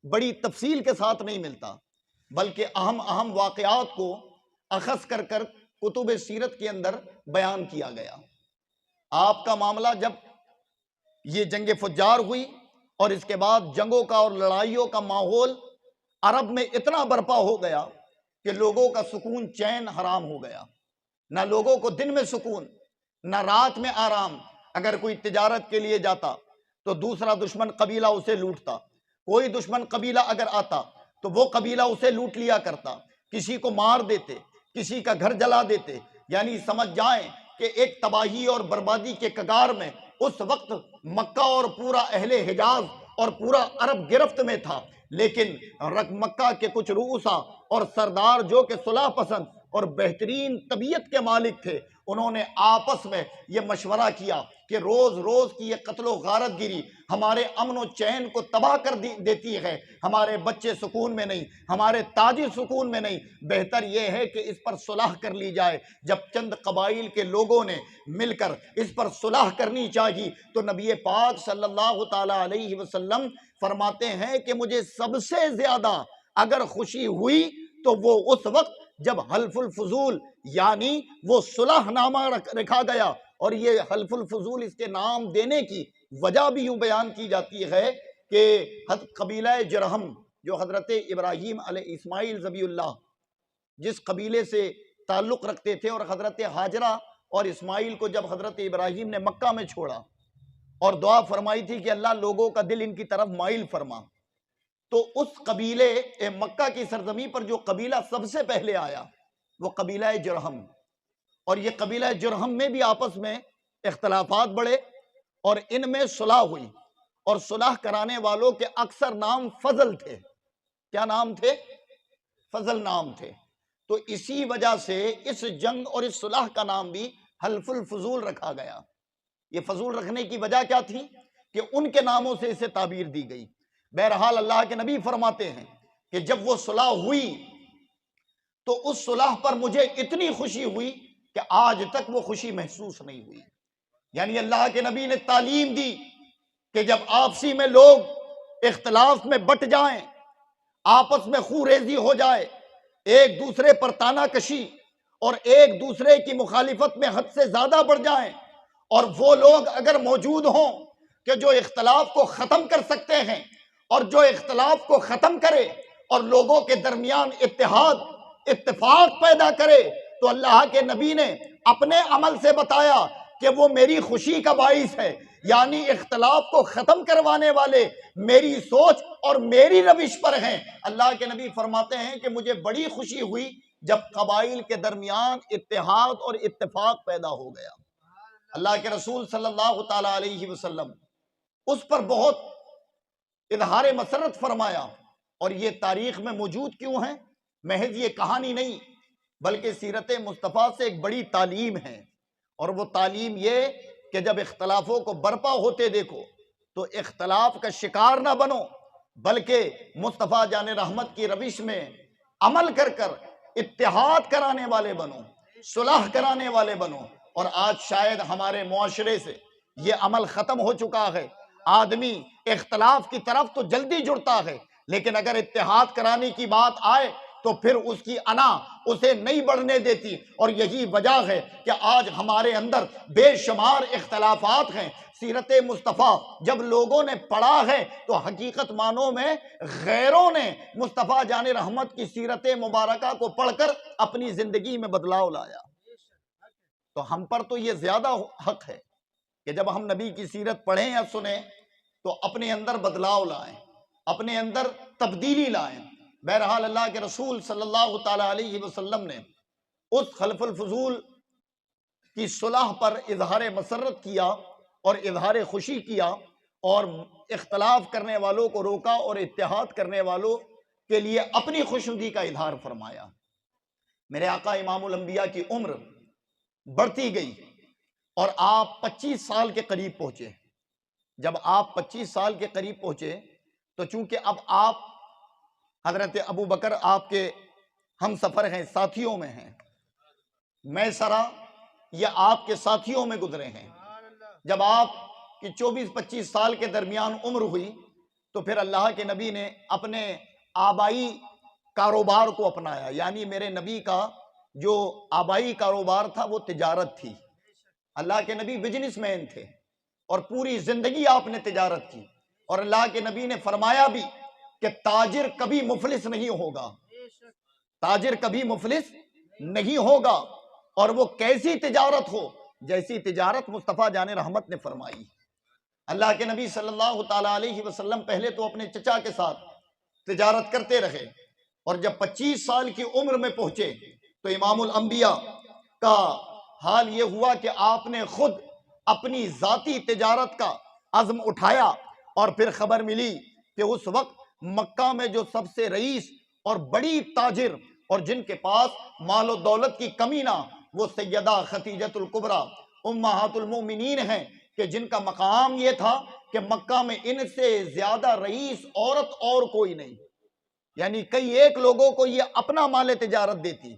بڑی تفصیل کے ساتھ نہیں ملتا، بلکہ اہم واقعات کو اخذ کر کر کتب سیرت کے اندر بیان کیا گیا۔ آپ کا معاملہ جب یہ جنگ فجار ہوئی اور اس کے بعد جنگوں کا اور لڑائیوں کا ماحول عرب میں اتنا برپا ہو گیا کہ لوگوں کا سکون چین حرام ہو گیا، نہ لوگوں کو دن میں سکون، نہ رات میں آرام۔ اگر کوئی تجارت کے لیے جاتا تو دوسرا دشمن قبیلہ اسے لوٹتا، کوئی دشمن قبیلہ اگر آتا تو وہ قبیلہ اسے لوٹ لیا کرتا، کسی کو مار دیتے، کسی کا گھر جلا دیتے۔ یعنی سمجھ جائیں کہ ایک تباہی اور بربادی کے کگار میں اس وقت مکہ اور پورا اہل حجاز اور پورا عرب گرفت میں تھا۔ لیکن مکہ کے کچھ رؤسا اور سردار جو کہ صلح پسند اور بہترین طبیعت کے مالک تھے، انہوں نے آپس میں یہ مشورہ کیا کہ روز روز کی یہ قتل و غارت گیری ہمارے امن و چین کو تباہ کر دیتی ہے، ہمارے بچے سکون میں نہیں، ہمارے تاجر سکون میں نہیں، بہتر یہ ہے کہ اس پر صلح کر لی جائے۔ جب چند قبائل کے لوگوں نے مل کر اس پر صلح کرنی چاہی تو نبی پاک صلی اللہ تعالی علیہ وسلم فرماتے ہیں کہ مجھے سب سے زیادہ اگر خوشی ہوئی تو وہ اس وقت جب حلف الفضول یعنی وہ صلح نامہ رکھا گیا۔ اور یہ حلف الفضول اس کے نام دینے کی وجہ بھی یوں بیان کی جاتی ہے کہ قبیلہ جرہم جو حضرت ابراہیم علیہ اسماعیل ذبیح اللہ جس قبیلے سے تعلق رکھتے تھے، اور حضرت ہاجرہ اور اسماعیل کو جب حضرت ابراہیم نے مکہ میں چھوڑا اور دعا فرمائی تھی کہ اللہ لوگوں کا دل ان کی طرف مائل فرما، تو اس قبیلے مکہ کی سرزمین پر جو قبیلہ سب سے پہلے آیا وہ قبیلہ جرہم، اور یہ قبیلہ جرہم میں بھی آپس میں اختلافات بڑھے اور ان میں صلح ہوئی، اور صلح کرانے والوں کے اکثر نام فضل تھے۔ کیا نام تھے؟ فضل نام تھے۔ تو اسی وجہ سے اس جنگ اور اس صلح کا نام بھی حلف الفضول رکھا گیا۔ یہ فضول رکھنے کی وجہ کیا تھی کہ ان کے ناموں سے اسے تعبیر دی گئی۔ بہرحال اللہ کے نبی فرماتے ہیں کہ جب وہ صلح ہوئی تو اس صلح پر مجھے اتنی خوشی ہوئی کہ آج تک وہ خوشی محسوس نہیں ہوئی۔ یعنی اللہ کے نبی نے تعلیم دی کہ جب آپسی میں لوگ اختلاف میں بٹ جائیں، آپس میں خون ریزی ہو جائے، ایک دوسرے پر تانا کشی اور ایک دوسرے کی مخالفت میں حد سے زیادہ بڑھ جائیں، اور وہ لوگ اگر موجود ہوں کہ جو اختلاف کو ختم کر سکتے ہیں اور جو اختلاف کو ختم کرے اور لوگوں کے درمیان اتفاق پیدا کرے، تو اللہ کے نبی نے اپنے عمل سے بتایا کہ وہ میری خوشی کا باعث ہے۔ یعنی اختلاف کو ختم کروانے والے میری سوچ اور میری روش پر ہیں۔ اللہ کے نبی فرماتے ہیں کہ مجھے بڑی خوشی ہوئی جب قبائل کے درمیان اتحاد اور اتفاق پیدا ہو گیا۔ اللہ کے رسول صلی اللہ تعالی علیہ وسلم اس پر بہت اظہار مسرت فرمایا، اور یہ تاریخ میں موجود کیوں ہیں؟ محض یہ کہانی نہیں بلکہ سیرت مصطفیٰ سے ایک بڑی تعلیم ہے، اور وہ تعلیم یہ کہ جب اختلافوں کو برپا ہوتے دیکھو تو اختلاف کا شکار نہ بنو، بلکہ مصطفیٰ جان رحمت کی روش میں عمل کر کر اتحاد کرانے والے بنو، صلح کرانے والے بنو۔ اور آج شاید ہمارے معاشرے سے یہ عمل ختم ہو چکا ہے۔ آدمی اختلاف کی طرف تو جلدی جڑتا ہے، لیکن اگر اتحاد کرانے کی بات آئے تو پھر اس کی انا اسے نہیں بڑھنے دیتی، اور یہی وجہ ہے کہ آج ہمارے اندر بے شمار اختلافات ہیں۔ سیرت مصطفیٰ جب لوگوں نے پڑھا ہے تو حقیقت معنوں میں غیروں نے مصطفیٰ جان رحمت کی سیرت مبارکہ کو پڑھ کر اپنی زندگی میں بدلاؤ لایا۔ تو ہم پر تو یہ زیادہ حق ہے کہ جب ہم نبی کی سیرت پڑھیں یا سنیں تو اپنے اندر بدلاؤ لائیں، اپنے اندر تبدیلی لائیں۔ بہرحال اللہ کے رسول صلی اللہ تعالی علیہ وسلم نے اس خلف الفضول کی صلح پر اظہار مسرت کیا اور اظہار خوشی کیا، اور اختلاف کرنے والوں کو روکا اور اتحاد کرنے والوں کے لیے اپنی خوشنودی کا اظہار فرمایا۔ میرے آقا امام الانبیاء کی عمر بڑھتی گئی اور آپ 25 سال کے قریب پہنچے۔ جب آپ 25 سال کے قریب پہنچے تو چونکہ اب آپ حضرت ابو بکر آپ کے ہم سفر ہیں، ساتھیوں میں ہیں، میسرہ یہ آپ کے ساتھیوں میں گزرے ہیں۔ جب آپ کی 24-25 سال کے درمیان عمر ہوئی تو پھر اللہ کے نبی نے اپنے آبائی کاروبار کو اپنایا، یعنی میرے نبی کا جو آبائی کاروبار تھا وہ تجارت تھی۔ اللہ کے نبی بزنس مین تھے اور پوری زندگی آپ نے تجارت کی، اور اللہ کے نبی نے فرمایا بھی کہ تاجر کبھی مفلس نہیں ہوگا، تاجر کبھی مفلس نہیں ہوگا، اور وہ کیسی تجارت ہو جیسی تجارت مصطفیٰ جان رحمت نے فرمائی۔ اللہ کے نبی صلی اللہ تعالی علیہ وسلم پہلے تو اپنے چچا کے ساتھ تجارت کرتے رہے، اور جب 25 سال کی عمر میں پہنچے تو امام الانبیاء کا حال یہ ہوا کہ آپ نے خود اپنی ذاتی تجارت کا عزم اٹھایا، اور پھر خبر ملی کہ اس وقت مکہ میں جو سب سے رئیس اور بڑی تاجر اور جن کے پاس مال و دولت کی کمی نہ، وہ سیدہ خدیجۃ الکبریٰ امہات المومنین ہیں، کہ جن کا مقام یہ تھا کہ مکہ میں ان سے زیادہ رئیس عورت اور کوئی نہیں، یعنی کئی ایک لوگوں کو یہ اپنا مال تجارت دیتی،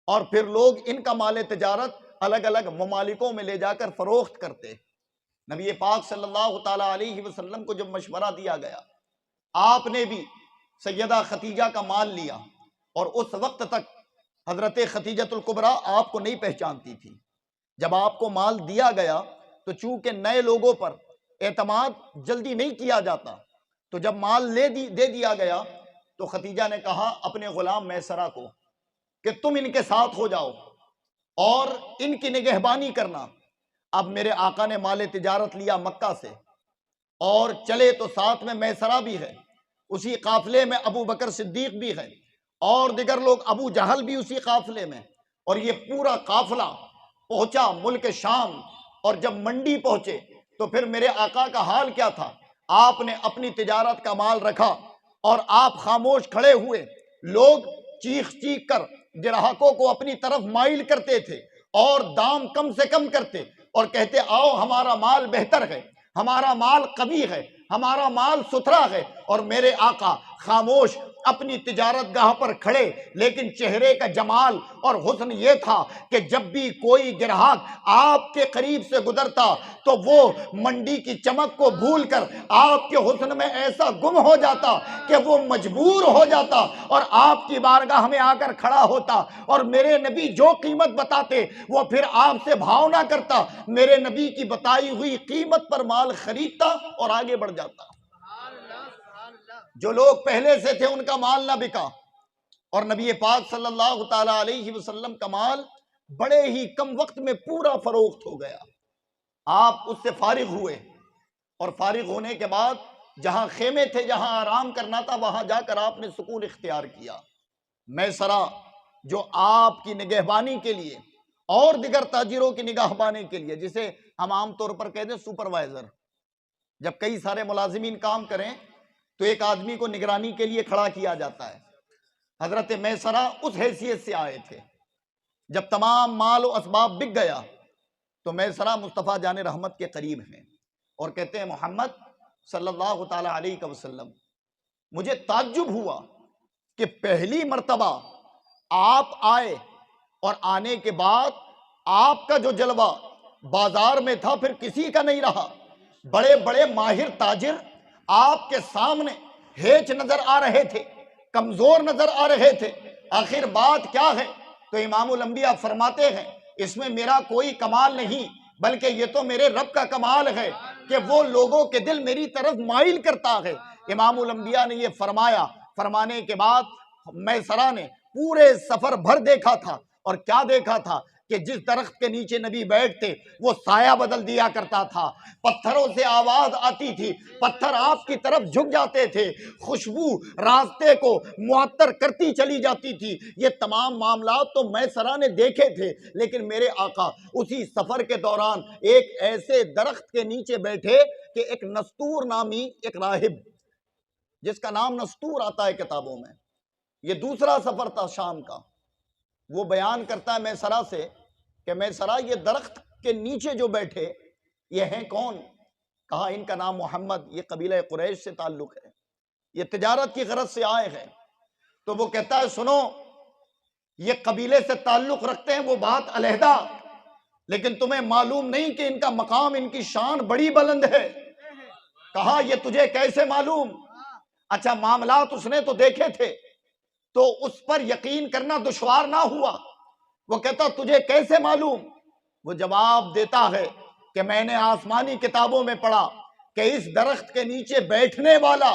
اور پھر لوگ ان کا مال تجارت الگ الگ ممالکوں میں لے جا کر فروخت کرتے۔ نبی پاک صلی اللہ تعالی علیہ وسلم کو جب مشورہ دیا گیا، آپ نے بھی سیدہ خدیجہ کا مال لیا، اور اس وقت تک حضرت خدیجۃ الکبریٰ آپ کو نہیں پہچانتی تھی۔ جب آپ کو مال دیا گیا تو چونکہ نئے لوگوں پر اعتماد جلدی نہیں کیا جاتا، تو جب مال دے دیا گیا تو خدیجہ نے کہا اپنے غلام میسرہ کو کہ تم ان کے ساتھ ہو جاؤ اور ان کی نگہبانی کرنا۔ اب میرے آقا نے مال تجارت لیا مکہ سے اور چلے تو ساتھ میں میسرہ بھی ہے، اسی قافلے میں ابو بکر صدیق بھی ہے، اور دیگر لوگ، ابو جہل بھی اسی قافلے میں، اور یہ پورا قافلہ پہنچا ملک شام۔ اور جب منڈی پہنچے تو پھر میرے آقا کا حال کیا تھا؟ آپ نے اپنی تجارت کا مال رکھا اور آپ خاموش کھڑے ہوئے۔ لوگ چیخ چیخ کر گراہکوں کو اپنی طرف مائل کرتے تھے اور دام کم سے کم کرتے اور کہتے آؤ ہمارا مال بہتر ہے، ہمارا مال قوی ہے، ہمارا مال ستھرا ہے، اور میرے آقا خاموش اپنی تجارت گاہ پر کھڑے، لیکن چہرے کا جمال اور حسن یہ تھا کہ جب بھی کوئی گراہک آپ کے قریب سے گزرتا تو وہ منڈی کی چمک کو بھول کر آپ کے حسن میں ایسا گم ہو جاتا کہ وہ مجبور ہو جاتا اور آپ کی بارگاہ میں آ کر کھڑا ہوتا، اور میرے نبی جو قیمت بتاتے وہ پھر آپ سے بھاؤ نہ کرتا، میرے نبی کی بتائی ہوئی قیمت پر مال خریدتا اور آگے بڑھ جاتا۔ جو لوگ پہلے سے تھے ان کا مال نہ بکا، اور نبی پاک صلی اللہ تعالی علیہ وسلم کا مال بڑے ہی کم وقت میں پورا فروخت ہو گیا۔ آپ اس سے فارغ ہوئے، اور فارغ ہونے کے بعد جہاں خیمے تھے، جہاں آرام کرنا تھا، وہاں جا کر آپ نے سکون اختیار کیا۔ میسرہ جو آپ کی نگہبانی کے لیے اور دیگر تاجروں کی نگہبانی کے لیے، جسے ہم عام طور پر کہتے ہیں سپروائزر، جب کئی سارے ملازمین کام کریں تو ایک آدمی کو نگرانی کے لیے کھڑا کیا جاتا ہے، حضرت میسرہ اس حیثیت سے آئے تھے۔ جب تمام مال و اسباب بک گیا تو میسرہ مصطفیٰ جان رحمت کے قریب ہیں اور کہتے ہیں محمد صلی اللہ تعالی علیہ وسلم، مجھے تعجب ہوا کہ پہلی مرتبہ آپ آئے اور آنے کے بعد آپ کا جو جلوہ بازار میں تھا پھر کسی کا نہیں رہا۔ بڑے بڑے ماہر تاجر آپ کے سامنے ہیچ نظر آ رہے تھے، کمزور نظر آ رہے تھے، آخر بات کیا ہے؟ تو امام الانبیاء فرماتے ہیں اس میں میرا کوئی کمال نہیں، بلکہ یہ تو میرے رب کا کمال ہے کہ وہ لوگوں کے دل میری طرف مائل کرتا ہے۔ امام الانبیاء نے یہ فرمایا، فرمانے کے بعد میسرہ نے پورے سفر بھر دیکھا تھا، اور کیا دیکھا تھا کہ جس درخت کے نیچے نبی بیٹھتے وہ سایہ بدل دیا کرتا تھا، پتھروں سے آواز آتی تھی، پتھر آپ کی طرف جھک جاتے تھے، خوشبو راستے کو معطر کرتی چلی جاتی تھی۔ یہ تمام معاملات تو میسرہ نے دیکھے تھے، لیکن میرے آقا اسی سفر کے دوران ایک ایسے درخت کے نیچے بیٹھے کہ ایک نستور نامی ایک راہب، جس کا نام نستور آتا ہے کتابوں میں، یہ دوسرا سفر تھا شام کا، وہ بیان کرتا ہے میسرہ سے کہ میسرہ یہ درخت کے نیچے جو بیٹھے یہ ہیں کون؟ کہا ان کا نام محمد، یہ قبیلہ قریش سے تعلق ہے، یہ تجارت کی غرض سے آئے ہیں۔ تو وہ کہتا ہے سنو، یہ قبیلے سے تعلق رکھتے ہیں وہ بات علیحدہ، لیکن تمہیں معلوم نہیں کہ ان کا مقام، ان کی شان بڑی بلند ہے۔ کہا یہ تجھے کیسے معلوم؟ اچھا معاملات اس نے تو دیکھے تھے، تو اس پر یقین کرنا دشوار نہ ہوا۔ وہ کہتا تجھے کیسے معلوم؟ وہ جواب دیتا ہے کہ میں نے آسمانی کتابوں میں پڑھا کہ اس درخت کے نیچے بیٹھنے والا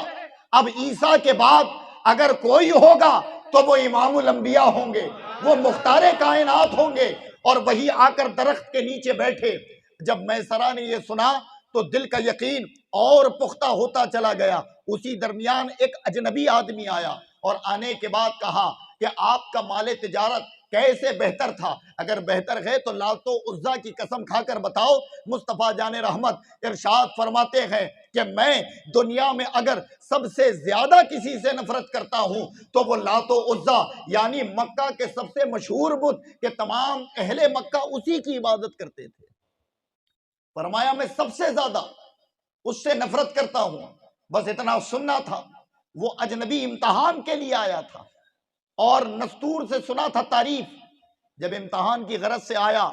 اب عیسیٰ کے بعد اگر کوئی ہوگا تو وہ امام الانبیاء ہوں گے، وہ مختار کائنات ہوں گے، اور وہی آ کر درخت کے نیچے بیٹھے۔ جب میسرہ نے یہ سنا تو دل کا یقین اور پختہ ہوتا چلا گیا۔ اسی درمیان ایک اجنبی آدمی آیا اور آنے کے بعد کہا کہ آپ کا مال تجارت کیسے بہتر تھا؟ اگر بہتر ہے تو لات و عزیٰ کی قسم کھا کر بتاؤ۔ مصطفیٰ جان رحمت ارشاد فرماتے ہیں کہ میں دنیا میں اگر سب سے زیادہ کسی سے نفرت کرتا ہوں تو وہ لات و عزیٰ، یعنی مکہ کے سب سے مشہور بت کہ تمام اہل مکہ اسی کی عبادت کرتے تھے۔ فرمایا میں سب سے زیادہ اس سے نفرت کرتا ہوں۔ بس اتنا سننا تھا، وہ اجنبی امتحان کے لیے آیا تھا اور نستور سے سنا تھا تعریف۔ جب امتحان کی غرض سے آیا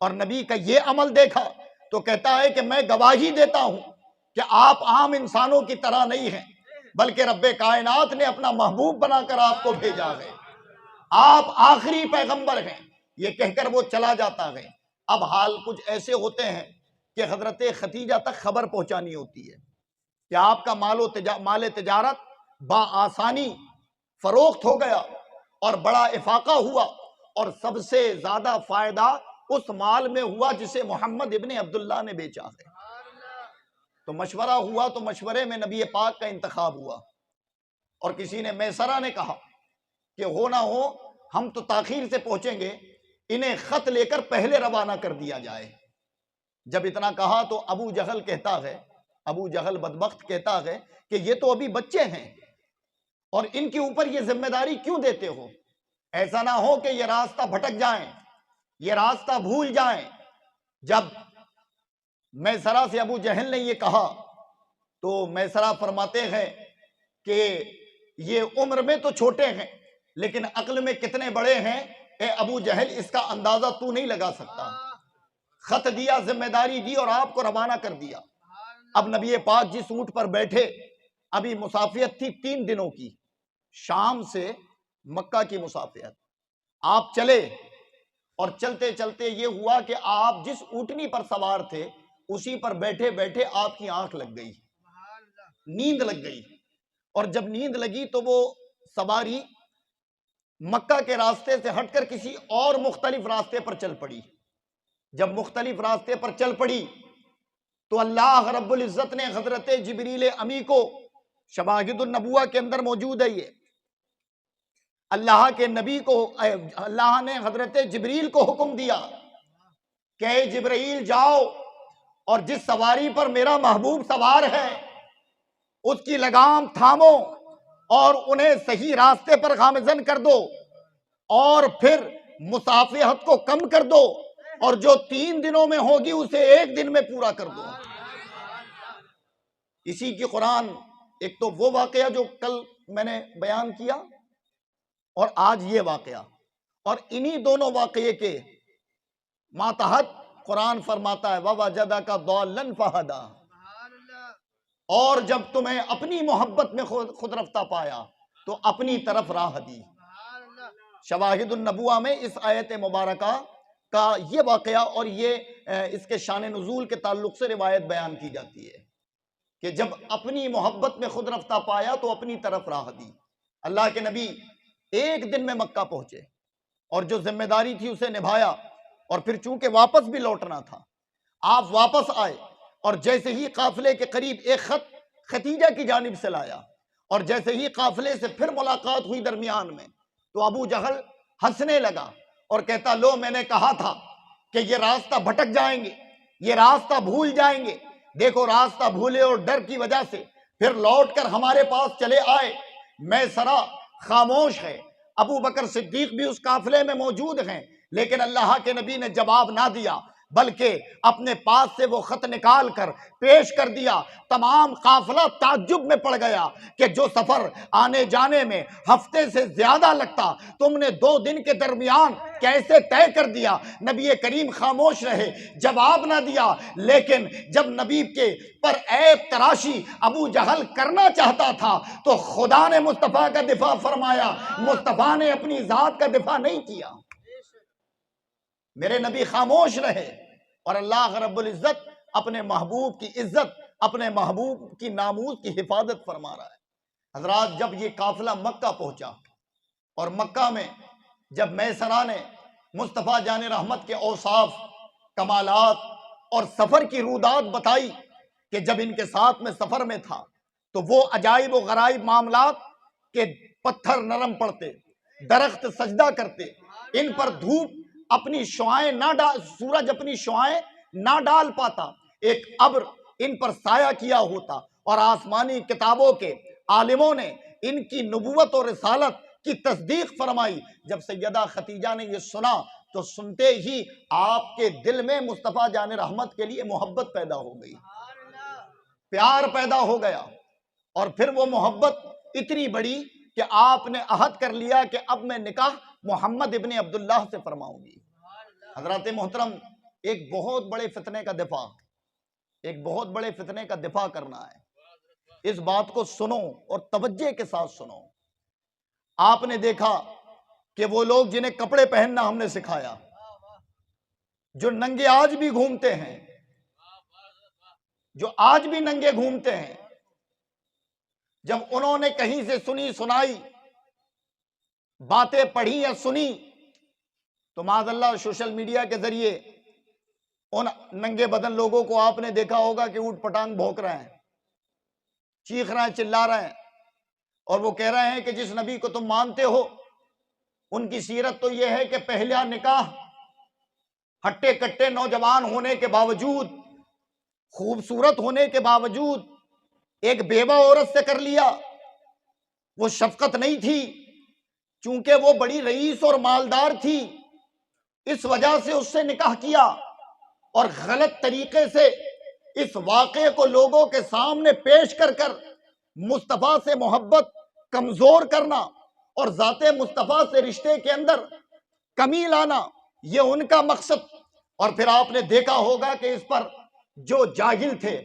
اور نبی کا یہ عمل دیکھا تو کہتا ہے کہ میں گواہی دیتا ہوں کہ آپ عام انسانوں کی طرح نہیں ہیں، بلکہ رب کائنات نے اپنا محبوب بنا کر آپ کو بھیجا ہے، آپ آخری پیغمبر ہیں۔ یہ کہہ کر وہ چلا جاتا ہے۔ اب حال کچھ ایسے ہوتے ہیں کہ حضرت ختیجہ تک خبر پہنچانی ہوتی ہے کہ آپ کا مال تجارت بآسانی فروخت ہو گیا اور بڑا افاقہ ہوا، اور سب سے زیادہ فائدہ اس مال میں ہوا جسے محمد ابن عبداللہ نے بیچا ہے۔ تو مشورہ ہوا، تو مشورے میں نبی پاک کا انتخاب ہوا، اور کسی نے میسرہ نے کہا کہ ہو نہ ہو ہم تو تاخیر سے پہنچیں گے، انہیں خط لے کر پہلے روانہ کر دیا جائے۔ جب اتنا کہا تو ابو جہل کہتا ہے، ابو جہل بدبخت کہتا ہے کہ یہ تو ابھی بچے ہیں اور ان کے اوپر یہ ذمہ داری کیوں دیتے ہو؟ ایسا نہ ہو کہ یہ راستہ بھٹک جائیں، یہ راستہ بھول جائیں۔ جب میسرہ سے ابو جہل نے یہ کہا تو میسرہ فرماتے ہیں کہ یہ عمر میں تو چھوٹے ہیں لیکن عقل میں کتنے بڑے ہیں، اے ابو جہل اس کا اندازہ تو نہیں لگا سکتا۔ خط دیا، ذمہ داری دی اور آپ کو روانہ کر دیا۔ اب نبی پاک جس اونٹ پر بیٹھے، ابھی مسافیت تھی 3 دنوں کی، شام سے مکہ کی مسافیت۔ آپ چلے اور چلتے چلتے یہ ہوا کہ آپ جس اونٹنی پر سوار تھے اسی پر بیٹھے بیٹھے آپ کی آنکھ لگ گئی، نیند لگ گئی، اور جب نیند لگی تو وہ سواری مکہ کے راستے سے ہٹ کر کسی اور مختلف راستے پر چل پڑی۔ جب مختلف راستے پر چل پڑی تو اللہ رب العزت نے حضرت جبریل امی کو، شواہد النبوہ کے اندر موجود ہے یہ، اللہ کے نبی کو اللہ نے حضرت جبریل کو حکم دیا کہ اے جبرائیل جاؤ اور جس سواری پر میرا محبوب سوار ہے اس کی لگام تھامو اور انہیں صحیح راستے پر گامزن کر دو، اور پھر مسافہت کو کم کر دو، اور جو 3 دنوں میں ہوگی اسے 1 دن میں پورا کر دو۔ اسی کی قرآن، ایک تو وہ واقعہ جو کل میں نے بیان کیا اور آج یہ واقعہ، اور انہی دونوں واقعے کے ماتحت قرآن فرماتا ہے وَوَجَدَكَ ضَالًّا فَهَدَىٰ، اور جب تمہیں اپنی محبت میں خود رفتہ پایا تو اپنی طرف راہ دی۔ شواہد النبوہ میں اس آیت مبارکہ کا یہ واقعہ اور یہ اس کے شان نزول کے تعلق سے روایت بیان کی جاتی ہے کہ جب اپنی محبت میں خود رفتہ پایا تو اپنی طرف راہ دی۔ اللہ کے نبی ایک دن میں مکہ پہنچے اور جو ذمہ داری تھی اسے نبھایا، اور پھر چونکہ واپس بھی لوٹنا تھا، آپ واپس آئے اور جیسے ہی قافلے کے قریب ایک خط ختیجہ کی جانب سے لایا، اور جیسے ہی قافلے سے پھر ملاقات ہوئی درمیان میں، تو ابو جہل ہنسنے لگا اور کہتا لو میں نے کہا تھا کہ یہ راستہ بھٹک جائیں گے، یہ راستہ بھول جائیں گے، دیکھو راستہ بھولے اور ڈر کی وجہ سے پھر لوٹ کر ہمارے پاس چلے آئے۔ میں سرا خاموش ہے، ابو بکر صدیق بھی اس قافلے میں موجود ہیں، لیکن اللہ کے نبی نے جواب نہ دیا، بلکہ اپنے پاس سے وہ خط نکال کر پیش کر دیا۔ تمام قافلہ تعجب میں پڑ گیا کہ جو سفر آنے جانے میں ہفتے سے زیادہ لگتا تم نے 2 دن کے درمیان کیسے طے کر دیا؟ نبی کریم خاموش رہے، جواب نہ دیا، لیکن جب نبی کے پر عیب تراشی ابو جہل کرنا چاہتا تھا تو خدا نے مصطفیٰ کا دفاع فرمایا، مصطفیٰ نے اپنی ذات کا دفاع نہیں کیا۔ میرے نبی خاموش رہے، اور اللہ رب العزت اپنے محبوب کی عزت، اپنے محبوب کی ناموس کی حفاظت فرما رہا ہے۔ حضرات، جب یہ قافلہ مکہ پہنچا اور مکہ میں جب میسرہ نے مصطفیٰ جان رحمت کے اوصاف، کمالات اور سفر کی رودات بتائی کہ جب ان کے ساتھ میں سفر میں تھا تو وہ عجائب و غرائب معاملات کہ پتھر نرم پڑتے، درخت سجدہ کرتے، ان پر دھوپ اپنی شعائیں نہ ڈال، سورج اپنی شعائیں نہ ڈال پاتا، ایک ابر ان پر سایہ کیا ہوتا، اور آسمانی کتابوں کے عالموں نے ان کی نبوت اور رسالت کی تصدیق فرمائی۔ جب سیدہ ختیجہ نے یہ سنا تو سنتے ہی آپ کے دل میں مصطفیٰ جان رحمت کے لیے محبت پیدا ہو گئی، پیار پیدا ہو گیا، اور پھر وہ محبت اتنی بڑی کہ آپ نے عہد کر لیا کہ اب میں نکاح محمد ابن عبداللہ سے فرماؤں گی۔ حضرات محترم، ایک بہت بڑے فتنے کا دفاع، ایک بہت بڑے فتنے کا دفاع کرنا ہے۔ اس بات کو سنو اور توجہ کے ساتھ سنو۔ آپ نے دیکھا کہ وہ لوگ جنہیں کپڑے پہننا ہم نے سکھایا، جو ننگے آج بھی گھومتے ہیں، جو آج بھی ننگے گھومتے ہیں، جب انہوں نے کہیں سے سنی سنائی باتیں پڑھی یا سنی تو معاذ اللہ سوشل میڈیا کے ذریعے ان ننگے بدن لوگوں کو آپ نے دیکھا ہوگا کہ اوٹ پٹانگ بھونک رہے ہیں، چیخ رہے ہیں، چلا رہے ہیں، اور وہ کہہ رہے ہیں کہ جس نبی کو تم مانتے ہو ان کی سیرت تو یہ ہے کہ پہلا نکاح ہٹے کٹے نوجوان ہونے کے باوجود، خوبصورت ہونے کے باوجود ایک بیوہ عورت سے کر لیا۔ وہ شفقت نہیں تھی، چونکہ وہ بڑی رئیس اور مالدار تھی، اس وجہ سے اس سے نکاح کیا، اور غلط طریقے سے اس واقعے کو لوگوں کے سامنے پیش کر کر مصطفیٰ سے محبت کمزور کرنا اور ذات مصطفیٰ سے رشتے کے اندر کمی لانا، یہ ان کا مقصد۔ اور پھر آپ نے دیکھا ہوگا کہ اس پر جو جاہل تھے،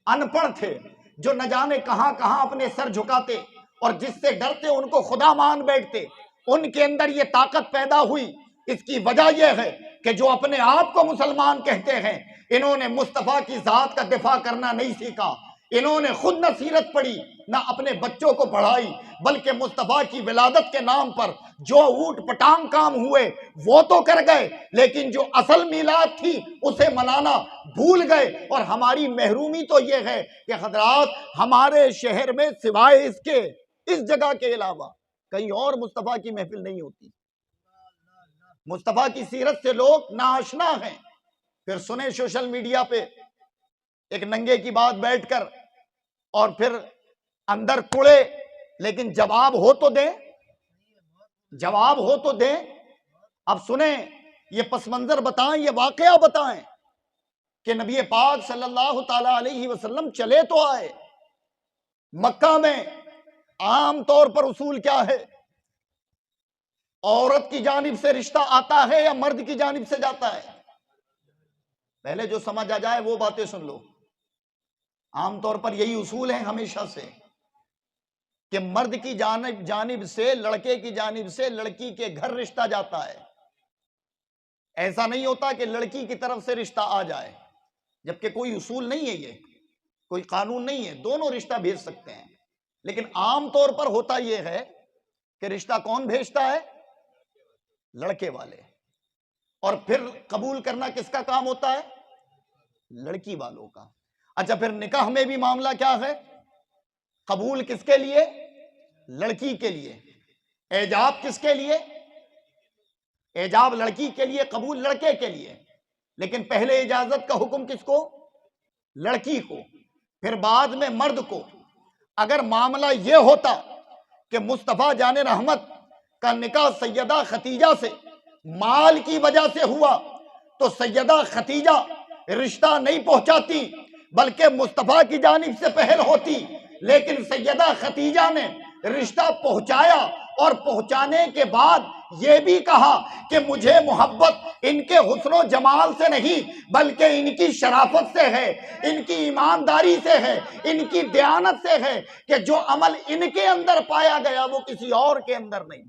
ان پڑھ تھے، جو نہ جانے کہاں کہاں اپنے سر جھکاتے اور جس سے ڈرتے ان کو خدا مان بیٹھتے، ان کے اندر یہ طاقت پیدا ہوئی۔ اس کی وجہ یہ ہے کہ جو اپنے آپ کو مسلمان کہتے ہیں، انہوں نے مصطفیٰ کی ذات کا دفاع کرنا نہیں سیکھا، انہوں نے خود نہ سیرت پڑھی نہ اپنے بچوں کو پڑھائی، بلکہ مصطفیٰ کی ولادت کے نام پر جو اوٹ پٹانگ کام ہوئے وہ تو کر گئے، لیکن جو اصل میلاد تھی اسے منانا بھول گئے۔ اور ہماری محرومی تو یہ ہے کہ حضرات، ہمارے شہر میں سوائے اس کے، اس جگہ کے علاوہ کہیں اور مصطفیٰ کی محفل نہیں ہوتی، مصطفیٰ کی سیرت سے لوگ ناآشنا ہیں۔ پھر سنیں سوشل میڈیا پہ ایک ننگے کی بات بیٹھ کر، اور پھر اندر کڑے، لیکن جواب ہو تو دیں، جواب ہو تو دیں۔ اب سنیں، یہ پس منظر بتائیں، یہ واقعہ بتائیں کہ نبی پاک صلی اللہ تعالی علیہ وسلم چلے تو آئے مکہ میں۔ عام طور پر اصول کیا ہے؟ عورت کی جانب سے رشتہ آتا ہے یا مرد کی جانب سے جاتا ہے؟ پہلے جو سمجھ آ جائے وہ باتیں سن لو۔ عام طور پر یہی اصول ہے ہمیشہ سے کہ مرد کی جانب سے، لڑکے کی جانب سے لڑکی کے گھر رشتہ جاتا ہے. ایسا نہیں ہوتا کہ لڑکی کی طرف سے رشتہ آ جائے، جبکہ کوئی اصول نہیں ہے، یہ کوئی قانون نہیں ہے، دونوں رشتہ بھیج سکتے ہیں. لیکن عام طور پر ہوتا یہ ہے کہ رشتہ کون بھیجتا ہے؟ لڑکے والے. اور پھر قبول کرنا کس کا کام ہوتا ہے؟ لڑکی والوں کا. اچھا، پھر نکاح میں بھی معاملہ کیا ہے؟ قبول کس کے لیے؟ لڑکی کے لیے. ایجاب کس کے لیے؟ ایجاب لڑکی کے لیے، قبول لڑکے کے لیے. لیکن پہلے اجازت کا حکم کس کو؟ لڑکی کو، پھر بعد میں مرد کو. اگر معاملہ یہ ہوتا کہ مصطفیٰ جان رحمت کا نکاح سیدہ خدیجہ سے مال کی وجہ سے ہوا تو سیدہ خدیجہ رشتہ نہیں پہنچاتی بلکہ مصطفیٰ کی جانب سے پہل ہوتی. لیکن سیدہ خدیجہ نے رشتہ پہنچایا، اور پہنچانے کے بعد یہ بھی کہا کہ مجھے محبت ان کے حسن و جمال سے نہیں بلکہ ان کی شرافت سے ہے، ان کی ایمانداری سے ہے، ان کی دیانت سے ہے، کہ جو عمل ان کے اندر پایا گیا وہ کسی اور کے اندر نہیں.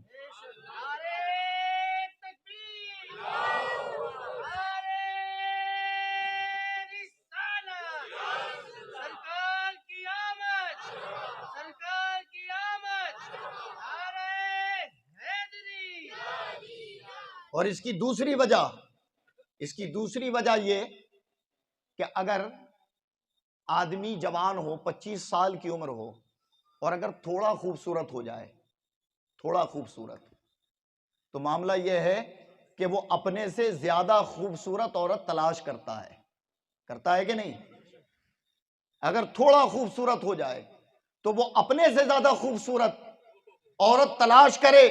اور اس کی دوسری وجہ یہ کہ اگر آدمی جوان ہو، 25 سال کی عمر ہو، اور اگر تھوڑا خوبصورت ہو جائے، تھوڑا خوبصورت، تو معاملہ یہ ہے کہ وہ اپنے سے زیادہ خوبصورت عورت تلاش کرتا ہے کہ نہیں؟ اگر تھوڑا خوبصورت ہو جائے تو وہ اپنے سے زیادہ خوبصورت عورت تلاش کرے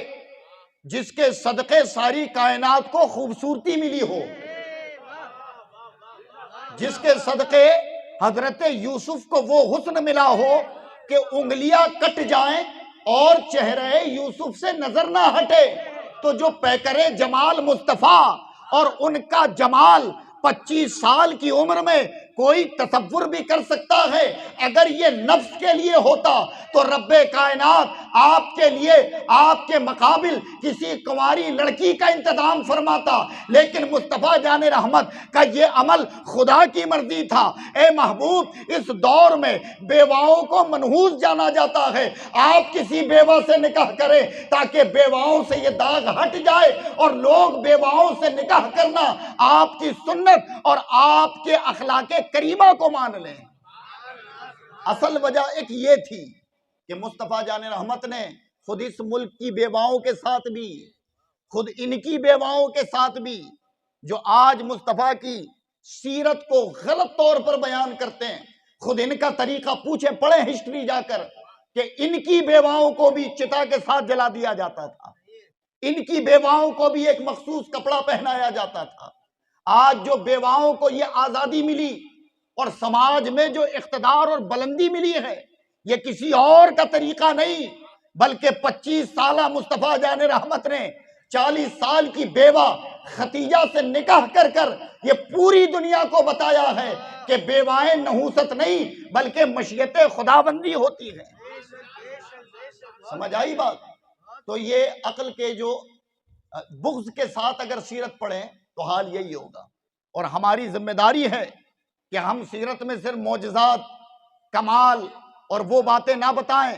جس کے صدقے ساری کائنات کو خوبصورتی ملی ہو، جس کے صدقے حضرت یوسف کو وہ حسن ملا ہو کہ انگلیاں کٹ جائیں اور چہرے یوسف سے نظر نہ ہٹے. تو جو پیکرے جمال مصطفیٰ اور ان کا جمال 25 سال کی عمر میں کوئی تصور بھی کر سکتا ہے؟ اگر یہ نفس کے لیے ہوتا تو رب کائنات آپ کے لیے، آپ کے مقابل کسی کنواری لڑکی کا انتظام فرماتا. لیکن مصطفیٰ جان رحمت کا یہ عمل خدا کی مرضی تھا. اے محبوب، اس دور میں بیواؤں کو منحوس جانا جاتا ہے. آپ کسی بیوہ سے نکاح کریں تاکہ بیواؤں سے یہ داغ ہٹ جائے، اور لوگ بیواؤں سے نکاح کرنا آپ کی سنت اور آپ کے اخلاق کریمہ کو مان لیں. اصل وجہ ایک یہ تھی کہ مصطفیٰ جان رحمت نے خود اس ملک کی بیواؤں کے ساتھ بھی، خود ان کی بیواؤں کے ساتھ بھی، جو آج مصطفیٰ کی سیرت کو غلط طور پر بیان کرتے ہیں، خود ان کا طریقہ پوچھیں، پڑھیں ہسٹری جا کر، کہ ان کی بیواؤں کو بھی چتا کے ساتھ جلا دیا جاتا تھا، ان کی بیواؤں کو بھی ایک مخصوص کپڑا پہنایا جاتا تھا. آج جو بیواؤں کو یہ آزادی ملی اور سماج میں جو اقتدار اور بلندی ملی ہے، یہ کسی اور کا طریقہ نہیں بلکہ 25 سالہ مصطفیٰ جان رحمت نے 40 سال کی بیوہ خدیجہ سے نکاح کر کر یہ پوری دنیا کو بتایا ہے کہ بیوائیں نحوست نہیں بلکہ مشیت خداوندی ہوتی ہیں. سمجھ آئی بات؟ تو یہ عقل کے جو بغض کے ساتھ اگر سیرت پڑھیں تو حال یہی ہوگا. اور ہماری ذمہ داری ہے کہ ہم سیرت میں صرف معجزات، کمال اور وہ باتیں نہ بتائیں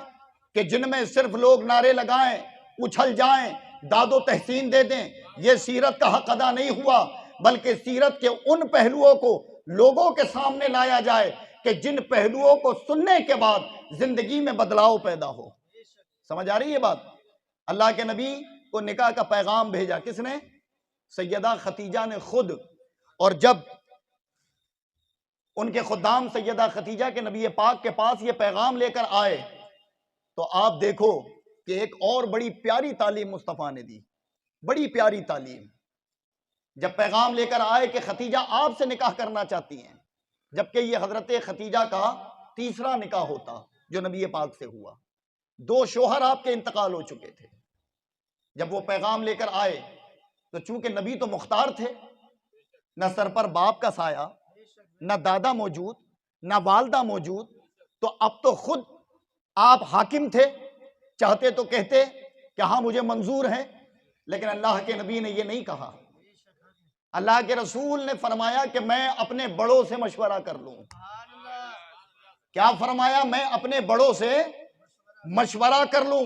کہ جن میں صرف لوگ نعرے لگائیں، اچھل جائیں، داد و تحسین دے دیں. یہ سیرت کا حق ادا نہیں ہوا، بلکہ سیرت کے ان پہلوؤں کو لوگوں کے سامنے لایا جائے کہ جن پہلوؤں کو سننے کے بعد زندگی میں بدلاؤ پیدا ہو. سمجھ آ رہی ہے بات؟ اللہ کے نبی کو نکاح کا پیغام بھیجا کس نے؟ سیدہ خدیجہ نے خود. اور جب ان کے خدام سیدہ خدیجہ کے نبی پاک کے پاس یہ پیغام لے کر آئے تو آپ دیکھو کہ ایک اور بڑی پیاری تعلیم مصطفیٰ نے دی، بڑی پیاری تعلیم. جب پیغام لے کر آئے کہ خدیجہ آپ سے نکاح کرنا چاہتی ہیں، جبکہ یہ حضرت خدیجہ کا تیسرا نکاح ہوتا جو نبی پاک سے ہوا، 2 شوہر آپ کے انتقال ہو چکے تھے. جب وہ پیغام لے کر آئے تو چونکہ نبی تو مختار تھے، نہ سر پر باپ کا سایہ، نہ دادا موجود، نہ والدہ موجود، تو اب تو خود آپ حاکم تھے چاہتے تو کہتے کہ ہاں مجھے منظور ہے، لیکن اللہ کے نبی نے یہ نہیں کہا۔ اللہ کے رسول نے فرمایا کہ میں اپنے بڑوں سے مشورہ کر لوں۔ کیا فرمایا؟ میں اپنے بڑوں سے مشورہ کر لوں۔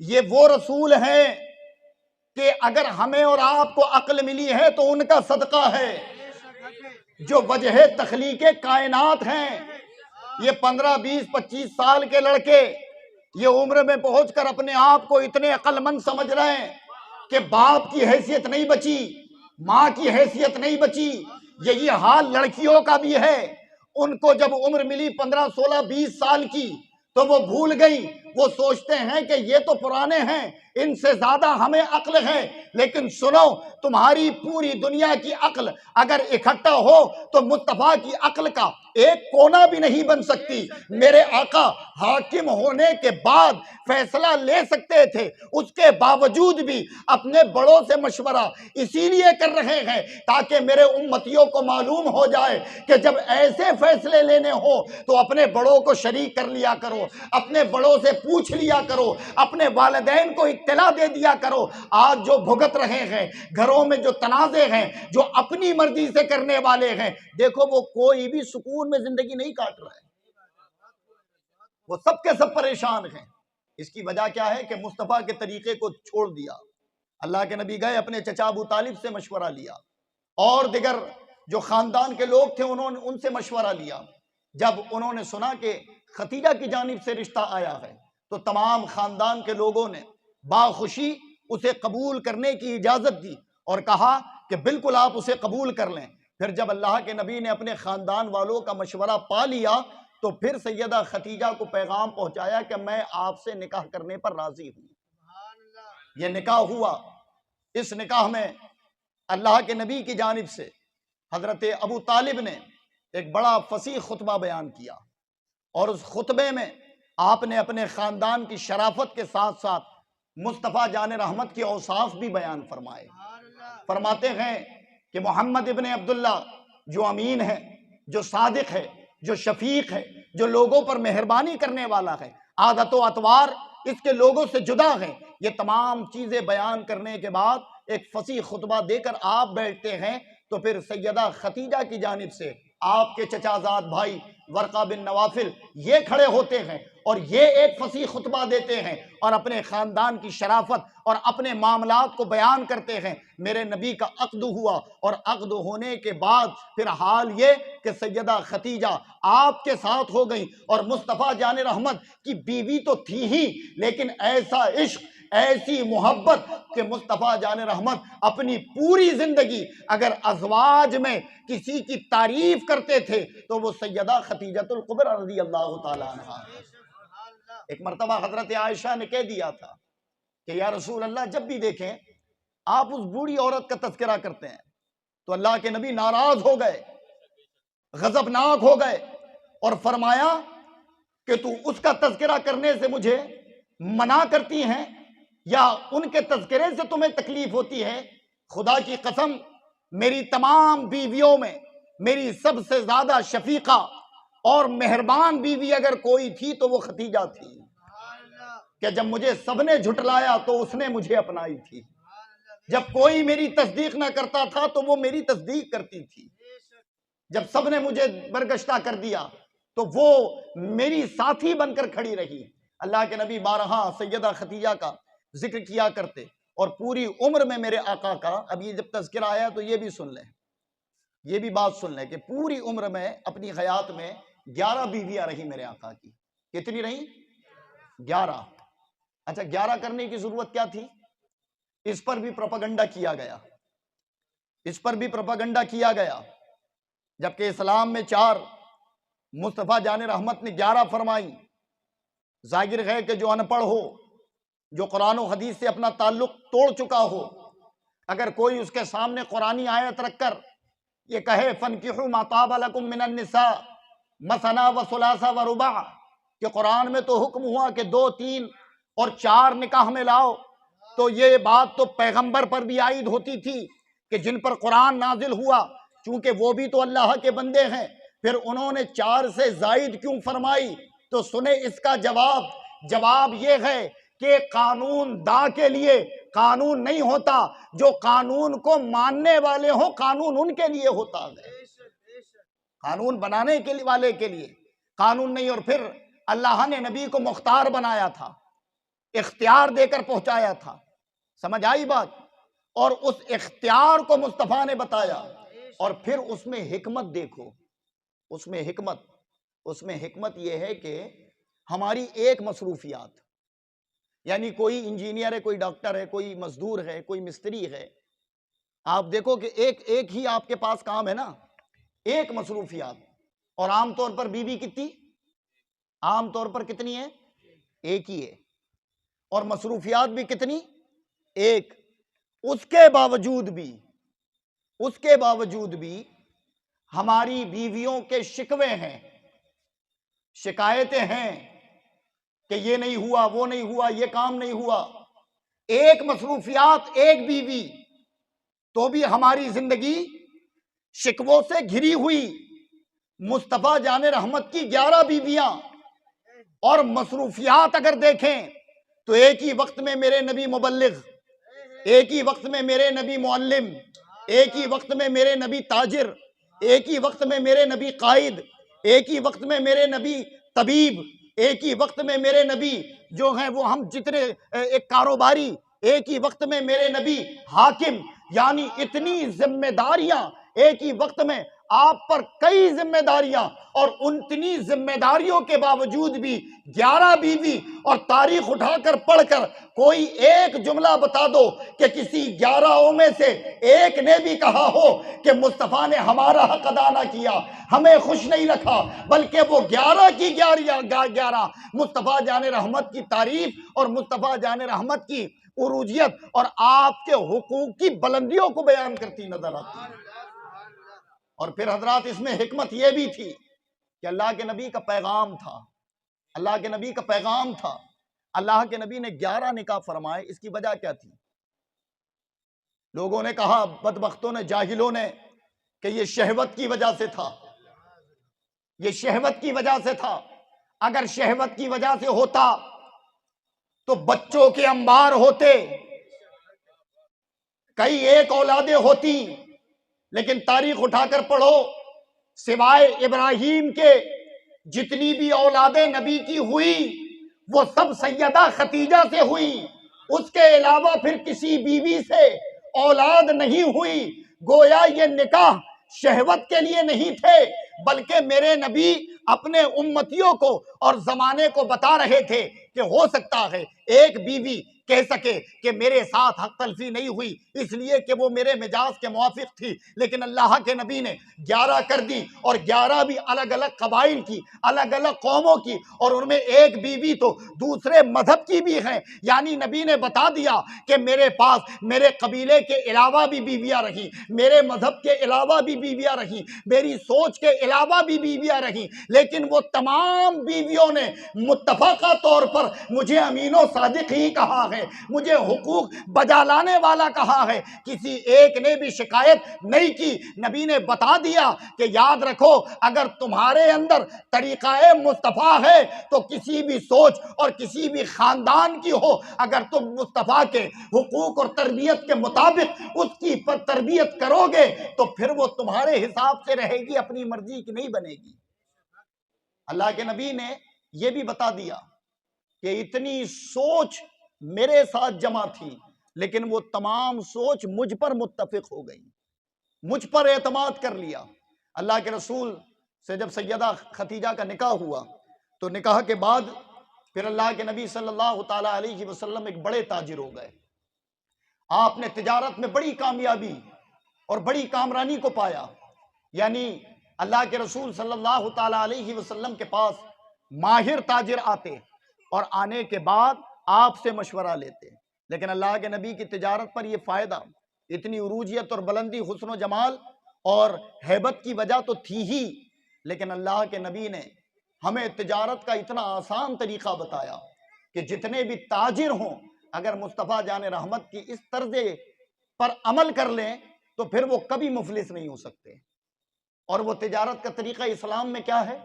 یہ وہ رسول ہیں کہ اگر ہمیں اور آپ کو عقل ملی ہے تو ان کا صدقہ ہے، جو وجہ تخلیق کائنات ہیں۔ یہ 15 20 25 سال کے لڑکے یہ عمر میں پہنچ کر اپنے آپ کو اتنے عقل مند سمجھ رہے ہیں کہ باپ کی حیثیت نہیں بچی، ماں کی حیثیت نہیں بچی۔ یہی حال لڑکیوں کا بھی ہے۔ ان کو جب عمر ملی 15 16 20 سال کی تو وہ بھول گئی، وہ سوچتے ہیں کہ یہ تو پرانے ہیں، ان سے زیادہ ہمیں عقل ہے۔ لیکن سنو، تمہاری پوری دنیا کی عقل اگر اکٹھا ہو تو مصطفیٰ کی عقل کا ایک کونا بھی نہیں بن سکتی۔ میرے آقا حاکم ہونے کے بعد فیصلہ لے سکتے تھے، اس کے باوجود بھی اپنے بڑوں سے مشورہ اسی لیے کر رہے ہیں تاکہ میرے امتیوں کو معلوم ہو جائے کہ جب ایسے فیصلے لینے ہو تو اپنے بڑوں کو شریک کر لیا کرو، اپنے بڑوں سے پوچھ لیا کرو، اپنے والدین کو اطلاع دے دیا کرو۔ آج جو بھگت رہے ہیں گھروں میں، جو تنازع ہیں، جو اپنی مرضی سے کرنے والے ہیں، دیکھو وہ کوئی بھی سکون میں زندگی نہیں کاٹ رہا ہے، وہ سب کے سب پریشان ہیں۔ اس کی وجہ کیا ہے کہ مصطفیٰ کے طریقے کو چھوڑ دیا۔ اللہ کے نبی گئے، اپنے چچا ابو طالب سے مشورہ لیا، اور دیگر جو خاندان کے لوگ تھے انہوں نے ان سے مشورہ لیا۔ جب انہوں نے سنا کہ ختیجہ کی جانب سے رشتہ آیا ہے تو تمام خاندان کے لوگوں نے باخوشی اسے قبول کرنے کی اجازت دی اور کہا کہ بالکل آپ اسے قبول کر لیں۔ پھر جب اللہ کے نبی نے اپنے خاندان والوں کا مشورہ پا لیا تو پھر سیدہ ختیجہ کو پیغام پہنچایا کہ میں آپ سے نکاح کرنے پر راضی ہوں۔ یہ نکاح ہوا۔ اس نکاح میں اللہ کے نبی کی جانب سے حضرت ابو طالب نے ایک بڑا فصیح خطبہ بیان کیا، اور اس خطبے میں آپ نے اپنے خاندان کی شرافت کے ساتھ ساتھ مصطفیٰ جان رحمت کے اوصاف بھی بیان فرمائے۔ فرماتے ہیں کہ محمد ابن عبداللہ جو امین ہے، جو صادق ہے، جو شفیق ہے، جو لوگوں پر مہربانی کرنے والا ہے، عادت و اطوار اس کے لوگوں سے جدا ہے۔ یہ تمام چیزیں بیان کرنے کے بعد ایک فصیح خطبہ دے کر آپ بیٹھتے ہیں تو پھر سیدہ ختیجہ کی جانب سے آپ کے چچا زاد بھائی ورقہ بن نوافل یہ کھڑے ہوتے ہیں اور یہ ایک فصیح خطبہ دیتے ہیں اور اپنے خاندان کی شرافت اور اپنے معاملات کو بیان کرتے ہیں۔ میرے نبی کا عقد ہوا، اور عقد ہونے کے بعد پھر حال یہ کہ سیدہ ختیجہ آپ کے ساتھ ہو گئی، اور مصطفیٰ جان رحمت کی بیوی تو تھی ہی، لیکن ایسا عشق، ایسی محبت کہ مصطفیٰ جان رحمت اپنی پوری زندگی اگر ازواج میں کسی کی تعریف کرتے تھے تو وہ سیدہ ختیجۃ الکبریٰ رضی اللہ تعالیٰ عنہا۔ ایک مرتبہ حضرت عائشہ نے کہہ دیا تھا کہ یا رسول اللہ، جب بھی دیکھیں آپ اس بوڑھی عورت کا تذکرہ کرتے ہیں تو اللہ کے نبی ناراض ہو گئے، غضبناک ہو گئے، اور فرمایا کہ تو اس کا تذکرہ کرنے سے مجھے منع کرتی ہیں یا ان کے تذکرے سے تمہیں تکلیف ہوتی ہے؟ خدا کی قسم، میری تمام بیویوں میں میری سب سے زیادہ شفیقہ اور مہربان بیوی اگر کوئی تھی تو وہ ختیجہ تھی، کہ جب مجھے سب نے جھٹلایا تو اس نے مجھے اپنائی تھی، جب کوئی میری تصدیق نہ کرتا تھا تو وہ میری تصدیق کرتی تھی، جب سب نے مجھے برگشتہ کر دیا تو وہ میری ساتھی بن کر کھڑی رہی۔ اللہ کے نبی بارہا سیدہ ختیجہ کا ذکر کیا کرتے، اور پوری عمر میں میرے آقا کا، اب یہ جب تذکرہ آیا تو یہ بھی سن لیں، یہ بھی بات سن لیں کہ پوری عمر میں اپنی حیات میں 11 بیویاں رہی میرے آقا کی۔ کتنی رہی؟ 11۔ اچھا، 11 کرنے کی ضرورت کیا تھی؟ اس پر بھی پروپیگنڈا کیا گیا، اس پر بھی پروپیگنڈا کیا گیا، جبکہ اسلام میں 4، مصطفیٰ جان رحمت نے 11 فرمائی۔ ظاہر ہے کہ جو ان پڑھ ہو، جو قرآن و حدیث سے اپنا تعلق توڑ چکا ہو، اگر کوئی اس کے سامنے قرآنی آیت رکھ کر یہ کہے فَانْكِحُوا مَا طَابَ لَكُم مِّنَ النِّسَاءِ مَثْنَىٰ وَثُلَاثَ وَرُبَاعَ، کہ قرآن میں تو حکم ہوا کہ 2، 3 اور 4 نکاح میں لاؤ، تو یہ بات تو پیغمبر پر بھی عائد ہوتی تھی کہ جن پر قرآن نازل ہوا، چونکہ وہ بھی تو اللہ کے بندے ہیں، پھر انہوں نے 4 سے زائد کیوں فرمائی؟ تو سنیں اس کا جواب یہ ہے کہ قانون دا کے لیے قانون نہیں ہوتا، جو قانون کو ماننے والے ہوں قانون ان کے لیے ہوتا ہے، قانون بنانے کے والے کے لیے قانون نہیں۔ اور پھر اللہ نے نبی کو مختار بنایا تھا، اختیار دے کر پہنچایا تھا، سمجھ آئی بات؟ اور اس اختیار کو مصطفیٰ نے بتایا، اور پھر اس میں حکمت دیکھو، اس میں حکمت یہ ہے کہ ہماری ایک مصروفیات، یعنی کوئی انجینئر ہے، کوئی ڈاکٹر ہے، کوئی مزدور ہے، کوئی مستری ہے، آپ دیکھو کہ ایک ہی آپ کے پاس کام ہے نا، ایک مصروفیات، اور عام طور پر بیوی کتنی، عام طور پر کتنی ہے؟ ایک ہی ہے، اور مصروفیات بھی کتنی؟ ایک۔ اس کے باوجود بھی ہماری بیویوں کے شکوے ہیں، شکایتیں ہیں کہ یہ نہیں ہوا، وہ نہیں ہوا، یہ کام نہیں ہوا۔ ایک مصروفیات، ایک بیوی، تو بھی ہماری زندگی شکووں سے گھری ہوئی۔ مصطفیٰ جان رحمت کی 11 بیویاں، اور مصروفیات اگر دیکھیں تو ایک ہی وقت میں میرے نبی مبلغ، ایک ہی وقت میں میرے نبی معلم، ایک ہی وقت میں میرے نبی تاجر، ایک ہی وقت میں میرے نبی قائد، ایک ہی وقت میں میرے نبی طبیب، ایک ہی وقت میں میرے نبی جو ہیں وہ ہم جتنے ایک کاروباری، ایک ہی وقت میں میرے نبی حاکم، یعنی اتنی ذمہ داریاں ایک ہی وقت میں آپ پر، کئی ذمہ داریاں، اور اتنی ذمہ داریوں کے باوجود بھی 11 بیوی، اور تاریخ اٹھا کر پڑھ کر کوئی ایک جملہ بتا دو کہ کسی 11 میں سے ایک نے بھی کہا ہو کہ مصطفیٰ نے ہمارا حق ادا نہ کیا، ہمیں خوش نہیں رکھا، بلکہ وہ 11 کی 11 مصطفیٰ جان رحمت کی تعریف اور مصطفیٰ جان رحمت کی عروجیت اور آپ کے حقوق کی بلندیوں کو بیان کرتی نظر آتی۔ اور پھر حضرات اس میں حکمت یہ بھی تھی کہ اللہ کے نبی کا پیغام تھا، اللہ کے نبی کا پیغام تھا۔ اللہ کے نبی نے 11 نکاح فرمائے، اس کی وجہ کیا تھی؟ لوگوں نے کہا، بدبختوں نے، جاہلوں نے، کہ یہ شہوت کی وجہ سے تھا، یہ شہوت کی وجہ سے تھا۔ اگر شہوت کی وجہ سے ہوتا تو بچوں کے انبار ہوتے، کئی ایک اولادیں ہوتی، لیکن تاریخ اٹھا کر پڑھو، سوائے ابراہیم کے جتنی بھی اولادیں نبی کی ہوئی وہ سب سیدہ خدیجہ سے ہوئی، اس کے علاوہ پھر کسی بیوی سے اولاد نہیں ہوئی۔ گویا یہ نکاح شہوت کے لیے نہیں تھے، بلکہ میرے نبی اپنے امتیوں کو اور زمانے کو بتا رہے تھے کہ ہو سکتا ہے ایک بیوی کہہ سکے کہ میرے ساتھ حق تلفی نہیں ہوئی اس لیے کہ وہ میرے مزاج کے موافق تھی، لیکن اللہ کے نبی نے 11 کر دی، اور 11 بھی الگ الگ قبائل کی، الگ الگ قوموں کی، اور ان میں ایک بیوی تو دوسرے مذہب کی بھی ہیں۔ یعنی نبی نے بتا دیا کہ میرے پاس میرے قبیلے کے علاوہ بھی بیویاں رہیں، میرے مذہب کے علاوہ بھی بیویاں رہیں، میری سوچ کے علاوہ بھی بیویاں رہیں، لیکن وہ تمام بیویوں نے متفقہ طور پر مجھے امین و صادق ہی کہا ہے، مجھے حقوق بجا لانے والا کہا ہے، کسی ایک نے بھی شکایت نہیں کی۔ نبی نے بتا دیا کہ یاد رکھو، اگر تمہارے اندر طریقہ مصطفیٰ ہے تو کسی بھی سوچ اور کسی بھی خاندان کی ہو، اگر تم مصطفیٰ کے حقوق اور تربیت کے مطابق اس کی تربیت کرو گے تو پھر وہ تمہارے حساب سے رہے گی، اپنی مرضی کی نہیں بنے گی۔ اللہ کے نبی نے یہ بھی بتا دیا کہ اتنی سوچ میرے ساتھ جمع تھی، لیکن وہ تمام سوچ مجھ پر متفق ہو گئی، مجھ پر اعتماد کر لیا۔ اللہ کے رسول سے جب سیدہ خدیجہ کا نکاح ہوا تو نکاح کے بعد پھر اللہ کے نبی صلی اللہ تعالیٰ علیہ وسلم ایک بڑے تاجر ہو گئے۔ آپ نے تجارت میں بڑی کامیابی اور بڑی کامرانی کو پایا، یعنی اللہ کے رسول صلی اللہ تعالیٰ علیہ وسلم کے پاس ماہر تاجر آتے اور آنے کے بعد آپ سے مشورہ لیتے، لیکن اللہ کے نبی کی تجارت پر یہ فائدہ، اتنی عروجیت اور بلندی، حسن و جمال اور ہیبت کی وجہ تو تھی ہی، لیکن اللہ کے نبی نے ہمیں تجارت کا اتنا آسان طریقہ بتایا کہ جتنے بھی تاجر ہوں اگر مصطفیٰ جان رحمت کی اس طرز پر عمل کر لیں تو پھر وہ کبھی مفلس نہیں ہو سکتے۔ اور وہ تجارت کا طریقہ اسلام میں کیا ہے؟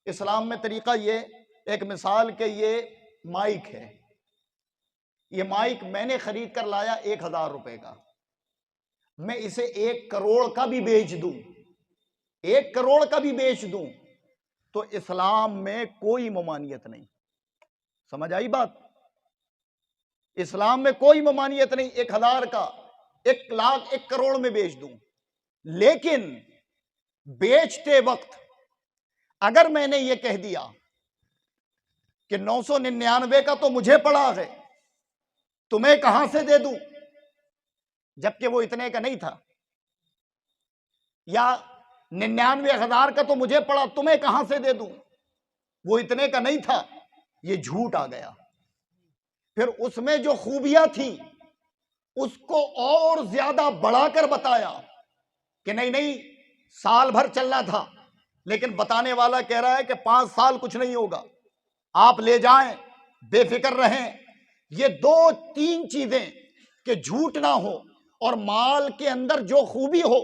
اسلام میں طریقہ یہ، ایک مثال کہ یہ مائک ہے، یہ مائک میں نے خرید کر لایا 1000 روپے کا، میں اسے 1 کروڑ کا بھی بیچ دوں، 1 کروڑ کا بھی بیچ دوں، تو اسلام میں کوئی ممانعت نہیں۔ سمجھ آئی بات؟ اسلام میں کوئی ممانعت نہیں، 1000 کا 1 لاکھ 1 کروڑ میں بیچ دوں۔ لیکن بیچتے وقت اگر میں نے یہ کہہ دیا کہ 999 کا تو مجھے پڑا ہے، تمہیں کہاں سے دے دوں، جبکہ وہ اتنے کا نہیں تھا، یا 99,000 کا تو مجھے پڑا، تمہیں کہاں سے دے دوں، وہ اتنے کا نہیں تھا، یہ جھوٹ آ گیا۔ پھر اس میں جو خوبیاں تھیں اس کو اور زیادہ بڑھا کر بتایا کہ نہیں سال بھر چلنا تھا، لیکن بتانے والا کہہ رہا ہے کہ 5 سال کچھ نہیں ہوگا، آپ لے جائیں، بے فکر رہیں۔ یہ 2-3 چیزیں کہ جھوٹ نہ ہو اور مال کے اندر جو خوبی ہو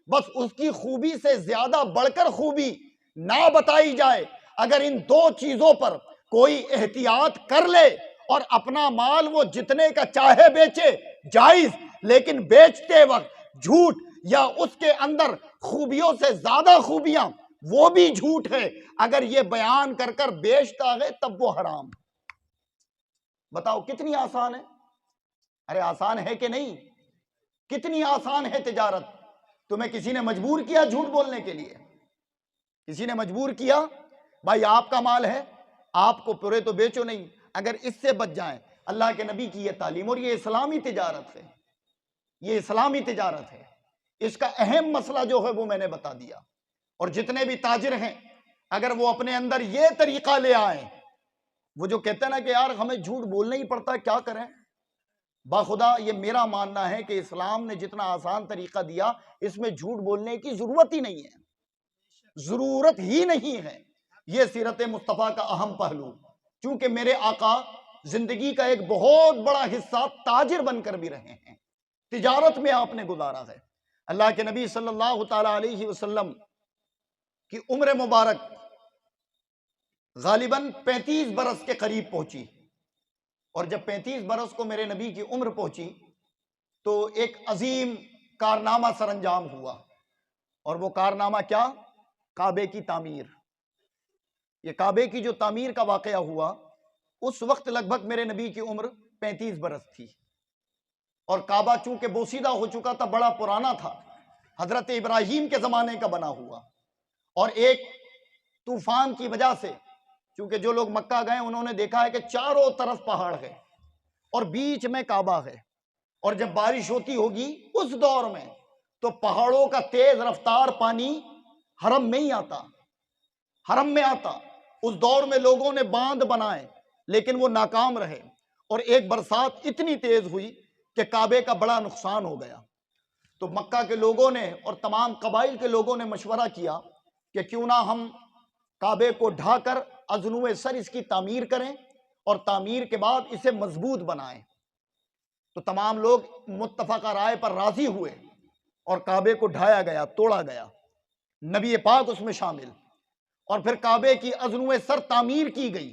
بس اس کی خوبی سے زیادہ بڑھ کر خوبی نہ بتائی جائے، اگر ان 2 چیزوں پر کوئی احتیاط کر لے اور اپنا مال وہ جتنے کا چاہے بیچے جائز، لیکن بیچتے وقت جھوٹ یا اس کے اندر خوبیوں سے زیادہ خوبیاں وہ بھی جھوٹ ہے، اگر یہ بیان کر کر بیچتا ہے تب وہ حرام۔ بتاؤ کتنی آسان ہے؟ ارے آسان ہے کہ نہیں؟ کتنی آسان ہے تجارت؟ تمہیں کسی نے مجبور کیا جھوٹ بولنے کے لیے؟ کسی نے مجبور کیا؟ بھائی آپ کا مال ہے، آپ کو پورے تو بیچو نہیں، اگر اس سے بچ جائیں۔ اللہ کے نبی کی یہ تعلیم، اور یہ اسلامی تجارت ہے، یہ اسلامی تجارت ہے۔ اس کا اہم مسئلہ جو ہے وہ میں نے بتا دیا، اور جتنے بھی تاجر ہیں اگر وہ اپنے اندر یہ طریقہ لے آئیں، وہ جو کہتے ہیں نا کہ یار ہمیں جھوٹ بولنا ہی پڑتا، کیا کریں، باخدا یہ میرا ماننا ہے کہ اسلام نے جتنا آسان طریقہ دیا اس میں جھوٹ بولنے کی ضرورت ہی نہیں ہے، ضرورت ہی نہیں ہے۔ یہ سیرت مصطفیٰ کا اہم پہلو، چونکہ میرے آقا زندگی کا ایک بہت بڑا حصہ تاجر بن کر بھی رہے ہیں، تجارت میں آپ نے گزارا ہے۔ اللہ کے نبی صلی اللہ تعالی علیہ وسلم کی عمر مبارک غالباً 35 برس کے قریب پہنچی، اور جب 35 برس کو میرے نبی کی عمر پہنچی تو ایک عظیم کارنامہ سر انجام ہوا، اور وہ کارنامہ کیا؟ کعبے کی تعمیر۔ یہ کعبے کی جو تعمیر کا واقعہ ہوا، اس وقت لگ بھگ میرے نبی کی عمر 35 برس تھی، اور کعبہ چونکہ بوسیدہ ہو چکا تھا، بڑا پرانا تھا، حضرت ابراہیم کے زمانے کا بنا ہوا، اور ایک طوفان کی وجہ سے، چونکہ جو لوگ مکہ گئے انہوں نے دیکھا ہے کہ چاروں طرف پہاڑ ہے اور بیچ میں کعبہ ہے، اور جب بارش ہوتی ہوگی اس دور میں تو پہاڑوں کا تیز رفتار پانی حرم میں ہی آتا، حرم میں آتا۔ اس دور میں لوگوں نے باندھ بنائے لیکن وہ ناکام رہے، اور ایک برسات اتنی تیز ہوئی کہ کعبے کا بڑا نقصان ہو گیا۔ تو مکہ کے لوگوں نے اور تمام قبائل کے لوگوں نے مشورہ کیا کہ کیوں نہ ہم کعبے کو ڈھا کر ازنو سر اس کی تعمیر کریں، اور تعمیر کے بعد اسے مضبوط بنائیں۔ تو تمام لوگ متفقہ رائے پر راضی ہوئے، اور کعبے کو ڈھایا گیا، توڑا گیا، نبی پاک اس میں شامل، اور پھر کعبے کی ازنو سر تعمیر کی گئی،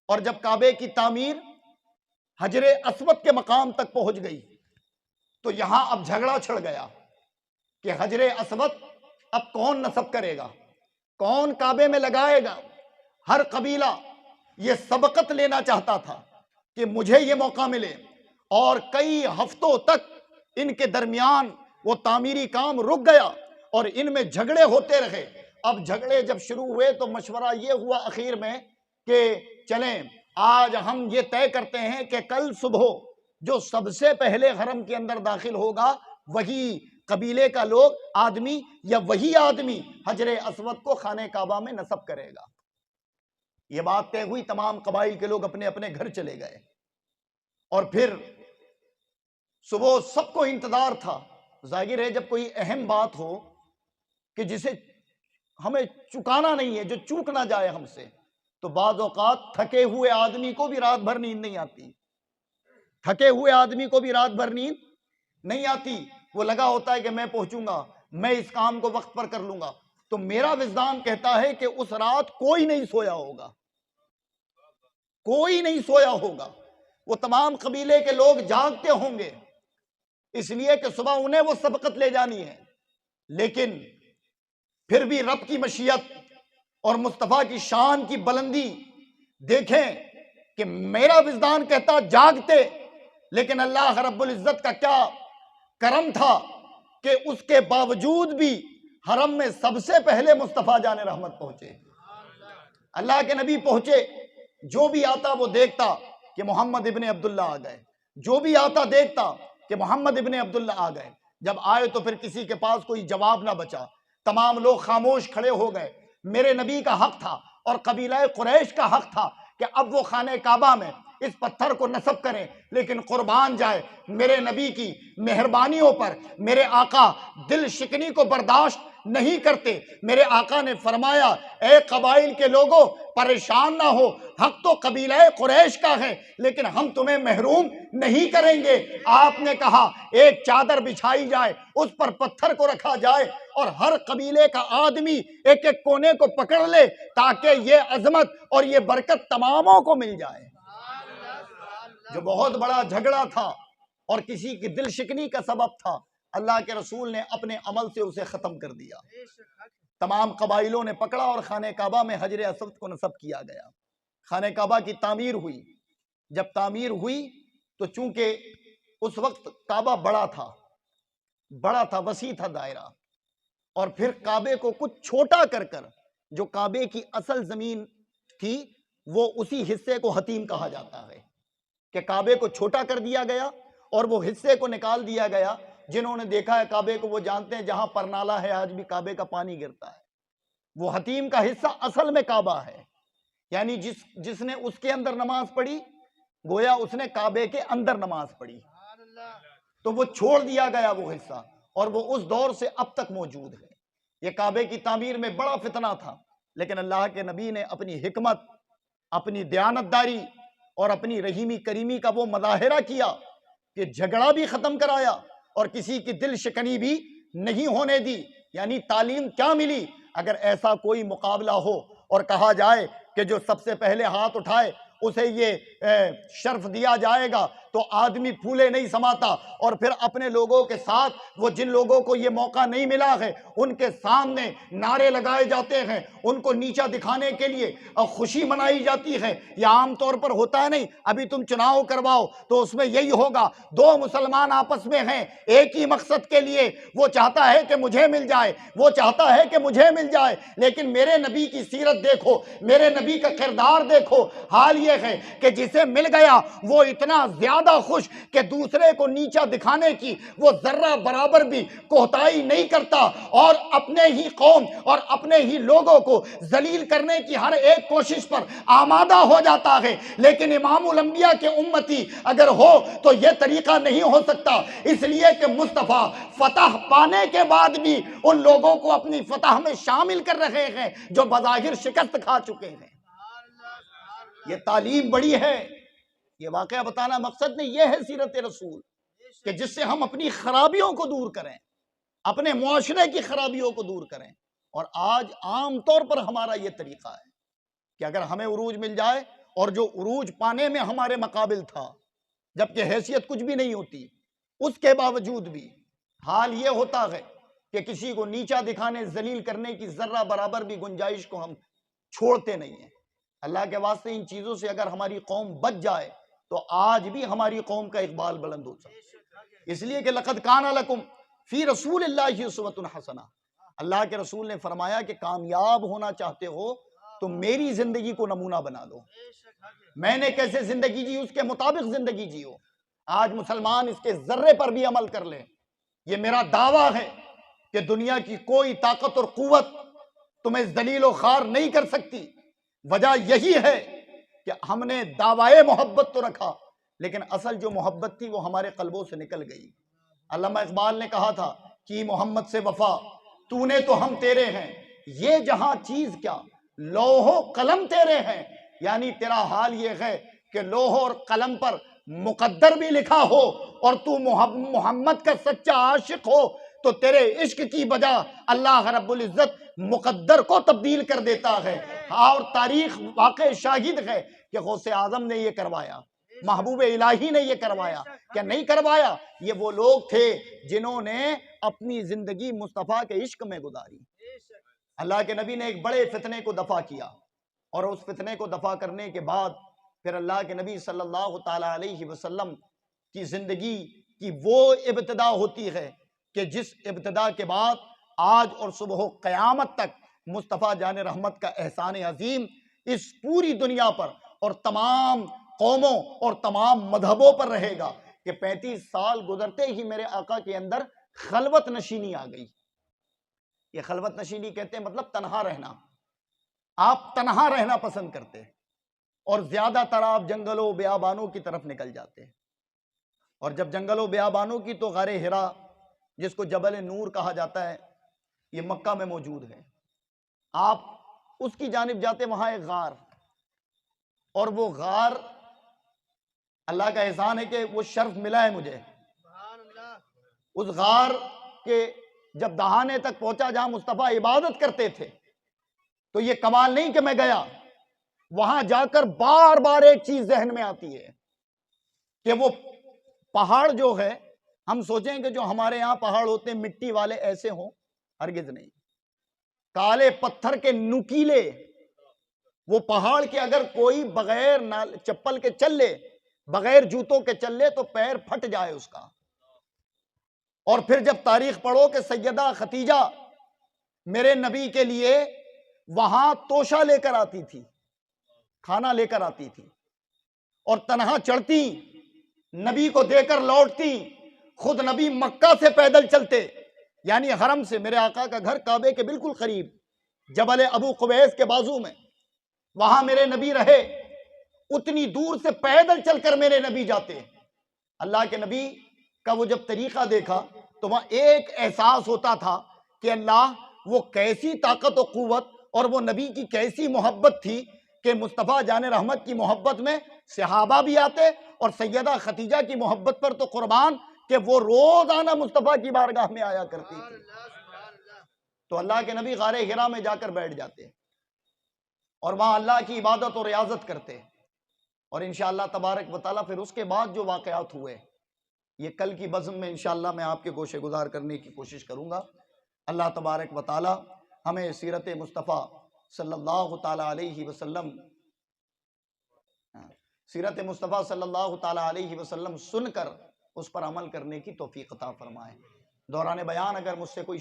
اور جب کعبے کی تعمیر حجر اسود کے مقام تک پہنچ گئی تو یہاں اب جھگڑا چھڑ گیا کہ حجر اسود اب کون نصب کرے گا، کون کعبے میں لگائے گا۔ ہر قبیلہ یہ سبقت لینا چاہتا تھا کہ مجھے یہ موقع ملے، اور کئی ہفتوں تک ان کے درمیان وہ تعمیری کام رک گیا اور ان میں جھگڑے ہوتے رہے۔ اب جھگڑے جب شروع ہوئے تو مشورہ یہ ہوا اخیر میں کہ چلیں آج ہم یہ طے کرتے ہیں کہ کل صبح جو سب سے پہلے حرم کے اندر داخل ہوگا وہی قبیلے کا لوگ آدمی یا وہی آدمی حجر اسود کو خانہ کعبہ میں نصب کرے گا۔ یہ بات طے ہوئی، تمام قبائل کے لوگ اپنے اپنے گھر چلے گئے، اور پھر صبح سب کو انتظار تھا۔ ظاہر ہے جب کوئی اہم بات ہو کہ جسے ہمیں چکانا نہیں ہے، جو چوک نہ جائے ہم سے، تو بعض اوقات تھکے ہوئے آدمی کو بھی رات بھر نیند نہیں آتی، تھکے ہوئے آدمی کو بھی رات بھر نیند نہیں آتی، وہ لگا ہوتا ہے کہ میں پہنچوں گا، میں اس کام کو وقت پر کر لوں گا۔ تو میرا وجدان کہتا ہے کہ اس رات کوئی نہیں سویا ہوگا، کوئی نہیں سویا ہوگا۔ وہ تمام قبیلے کے لوگ جاگتے ہوں گے، اس لیے کہ صبح انہیں وہ سبقت لے جانی ہے، لیکن پھر بھی رب کی مشیت اور مصطفیٰ کی شان کی بلندی دیکھیں کہ میرا وجدان کہتا جاگتے، لیکن اللہ رب العزت کا کیا کرم تھا کہ اس کے باوجود بھی حرم میں سب سے پہلے مصطفیٰ جان رحمت پہنچے، اللہ کے نبی پہنچے۔ جو بھی آتا وہ دیکھتا کہ محمد ابن عبداللہ آ گئے، جو بھی آتا دیکھتا کہ محمد ابن عبداللہ آ گئے۔ جب آئے تو پھر کسی کے پاس کوئی جواب نہ بچا، تمام لوگ خاموش کھڑے ہو گئے۔ میرے نبی کا حق تھا اور قبیلہ قریش کا حق تھا کہ اب وہ خانہ کعبہ میں اس پتھر کو نصب کریں، لیکن قربان جائے میرے نبی کی مہربانیوں پر میرے آقا دل شکنی کو برداشت نہیں کرتے۔ میرے آقا نے فرمایا اے قبائل کے لوگوں پریشان نہ ہو، حق تو قبیلہ قریش کا ہے لیکن ہم تمہیں محروم نہیں کریں گے۔ آپ نے کہا ایک چادر بچھائی جائے، اس پر پتھر کو رکھا جائے اور ہر قبیلے کا آدمی ایک ایک کونے کو پکڑ لے تاکہ یہ عظمت اور یہ برکت تماموں کو مل جائے۔ جو بہت بڑا جھگڑا تھا اور کسی کی دل شکنی کا سبب تھا، اللہ کے رسول نے اپنے عمل سے اسے ختم کر دیا۔ تمام قبائلوں نے پکڑا اور خانہ کعبہ میں حجر اسود کو نصب کیا گیا۔ خانہ کعبہ کی تعمیر ہوئی۔ جب تعمیر ہوئی تو چونکہ اس وقت کعبہ بڑا تھا، وسیع تھا دائرہ، اور پھر کعبے کو کچھ چھوٹا کر جو کعبے کی اصل زمین تھی وہ اسی حصے کو حتیم کہا جاتا ہے کہ کعبے کو چھوٹا کر دیا گیا اور وہ حصے کو نکال دیا گیا۔ جنہوں نے دیکھا ہے کعبے کو وہ جانتے ہیں جہاں پرنالہ ہے آج بھی کعبے کا پانی گرتا ہے، وہ حتیم کا حصہ اصل میں کعبہ ہے، یعنی جس نے اس کے اندر نماز پڑھی گویا اس نے کعبے کے اندر نماز پڑھی، تو وہ چھوڑ دیا گیا وہ حصہ، اور وہ اس دور سے اب تک موجود ہے۔ یہ کعبے کی تعمیر میں بڑا فتنہ تھا، لیکن اللہ کے نبی نے اپنی حکمت، اپنی دیانتداری اور اپنی رحیمی کریمی کا وہ مظاہرہ کیا کہ جھگڑا بھی ختم کرایا اور کسی کی دل شکنی بھی نہیں ہونے دی۔ یعنی تعلیم کیا ملی؟ اگر ایسا کوئی مقابلہ ہو اور کہا جائے کہ جو سب سے پہلے ہاتھ اٹھائے اسے یہ شرف دیا جائے گا تو آدمی پھولے نہیں سماتا، اور پھر اپنے لوگوں کے ساتھ وہ جن لوگوں کو یہ موقع نہیں ملا ہے ان کے سامنے نعرے لگائے جاتے ہیں، ان کو نیچا دکھانے کے لیے خوشی منائی جاتی ہے۔ یہ عام طور پر ہوتا ہے نہیں، ابھی تم چناؤ کرواؤ تو اس میں یہی ہوگا، دو مسلمان آپس میں ہیں ایک ہی مقصد کے لیے، وہ چاہتا ہے کہ مجھے مل جائے، وہ چاہتا ہے کہ مجھے مل جائے، لیکن میرے نبی کی سیرت دیکھو، میرے نبی کا کردار دیکھو، حال یہ ہے کہ جسے مل گیا وہ اتنا زیادہ خوش کہ دوسرے کو نیچا دکھانے کی وہ ذرہ برابر بھی کوتاہی نہیں کرتا، اور اپنے ہی قوم اور اپنے ہی لوگوں کو ذلیل کرنے کی ہر ایک کوشش پر آمادہ ہو جاتا ہے۔ لیکن امام الانبیاء کے امتی اگر ہو تو یہ طریقہ نہیں ہو سکتا، اس لیے کہ مصطفیٰ فتح پانے کے بعد بھی ان لوگوں کو اپنی فتح میں شامل کر رہے ہیں جو بظاہر شکست کھا چکے ہیں۔ یہ تعلیم بڑی ہے، یہ واقعہ بتانا مقصد نہیں، یہ ہے سیرت رسول کہ جس سے ہم اپنی خرابیوں کو دور کریں، اپنے معاشرے کی خرابیوں کو دور کریں۔ اور آج عام طور پر ہمارا یہ طریقہ ہے کہ اگر ہمیں عروج مل جائے، اور جو عروج پانے میں ہمارے مقابل تھا جبکہ حیثیت کچھ بھی نہیں ہوتی، اس کے باوجود بھی حال یہ ہوتا ہے کہ کسی کو نیچا دکھانے ذلیل کرنے کی ذرہ برابر بھی گنجائش کو ہم چھوڑتے نہیں ہیں۔ اللہ کے واسطے ان چیزوں سے اگر ہماری قوم بچ جائے تو آج بھی ہماری قوم کا اقبال بلند ہو سکتا ہے۔ اس لیے کہ لقد کان لکم فی رسول اللہ اسوۃ حسنہ، اللہ کے رسول نے فرمایا کہ کامیاب ہونا چاہتے ہو تو میری زندگی کو نمونہ بنا لو، میں نے کیسے زندگی جی اس کے مطابق زندگی جیو۔ آج مسلمان اس کے ذرے پر بھی عمل کر لیں، یہ میرا دعویٰ ہے کہ دنیا کی کوئی طاقت اور قوت تمہیں ذلیل و خوار نہیں کر سکتی۔ وجہ یہی ہے کہ ہم نے دعویٰ محبت تو رکھا لیکن اصل جو محبت تھی وہ ہمارے قلبوں سے نکل گئی۔ علامہ اقبال نے کہا تھا کہ محمد سے وفا تو نے تو ہم تیرے ہیں، یہ جہاں چیز کیا لوح و قلم تیرے ہیں، یعنی تیرا حال یہ ہے کہ لوح اور قلم پر مقدر بھی لکھا ہو اور تو محمد کا سچا عاشق ہو تو تیرے عشق کی بجا اللہ رب العزت مقدر کو تبدیل کر دیتا ہے۔ اور تاریخ واقع شاہد ہے کہ غوث اعظم نے یہ کروایا۔ محبوب الہی نے یہ کروایا، کیا نہیں کروایا؟ یہ وہ لوگ تھے جنہوں نے اپنی زندگی مصطفیٰ کے عشق میں گزاری۔ اللہ کے نبی نے ایک بڑے فتنے کو دفع کیا، اور اس فتنے کو دفع کرنے کے بعد پھر اللہ کے نبی صلی اللہ تعالی علیہ وسلم کی زندگی کی وہ ابتدا ہوتی ہے کہ جس ابتدا کے بعد آج اور صبح و قیامت تک مصطفیٰ جان رحمت کا احسان عظیم اس پوری دنیا پر اور تمام قوموں اور تمام مذہبوں پر رہے گا کہ 35 سال گزرتے ہی میرے آقا کے اندر خلوت نشینی آ گئی۔ یہ خلوت نشینی کہتے ہیں مطلب تنہا رہنا، آپ تنہا رہنا پسند کرتے ہیں، اور زیادہ تر آپ جنگلوں بیابانوں کی طرف نکل جاتے ہیں، اور جب جنگلوں بیابانوں کی تو غار حرا جس کو جبل نور کہا جاتا ہے یہ مکہ میں موجود ہے، آپ اس کی جانب جاتے، وہاں ایک غار، اور وہ غار اللہ کا احسان ہے کہ وہ شرف ملا ہے مجھے، اس غار کے جب دہانے تک پہنچا جہاں مصطفیٰ عبادت کرتے تھے تو یہ کمال نہیں کہ میں گیا، وہاں جا کر بار بار ایک چیز ذہن میں آتی ہے کہ وہ پہاڑ جو ہے، ہم سوچیں کہ جو ہمارے ہاں پہاڑ ہوتے ہیں مٹی والے ایسے ہوں، ہرگز نہیں، کالے پتھر کے نکیلے، وہ پہاڑ کے اگر کوئی بغیر چپل کے چل لے، بغیر جوتوں کے چل لے تو پیر پھٹ جائے اس کا۔ اور پھر جب تاریخ پڑھو کہ سیدہ ختیجہ میرے نبی کے لیے وہاں توشہ لے کر آتی تھی، کھانا لے کر آتی تھی، اور تنہا چڑھتی، نبی کو دے کر لوٹتی، خود نبی مکہ سے پیدل چلتے، یعنی حرم سے، میرے آقا کا گھر کعبے کے بالکل قریب جبل ابو قبیس کے بازو میں، وہاں میرے نبی رہے، اتنی دور سے پیدل چل کر میرے نبی جاتے۔ اللہ کے نبی کا وہ جب طریقہ دیکھا تو وہاں ایک احساس ہوتا تھا کہ اللہ وہ کیسی طاقت و قوت اور وہ نبی کی کیسی محبت تھی کہ مصطفیٰ جان رحمت کی محبت میں صحابہ بھی آتے، اور سیدہ ختیجہ کی محبت پر تو قربان کہ وہ روزانہ مصطفیٰ کی بارگاہ میں آیا کرتی تھی۔ تو اللہ کے نبی غار حرا میں جا کر بیٹھ جاتے اور وہاں اللہ کی عبادت اور ریاضت کرتے، اور انشاءاللہ تبارک و تعالیٰ پھر اس کے بعد جو واقعات ہوئے یہ کل کی بزم میں انشاءاللہ میں آپ کے گوشے گزار کرنے کی کوشش کروں گا۔ اللہ تبارک و تعالیٰ ہمیں سیرت مصطفیٰ صلی اللہ تعالیٰ علیہ وسلم سیرت مصطفیٰ صلی اللہ تعالیٰ علیہ وسلم سن کر اس پر عمل کرنے کی توفیق عطا فرمائے۔ دوران بیان اگر مجھ سے کوئی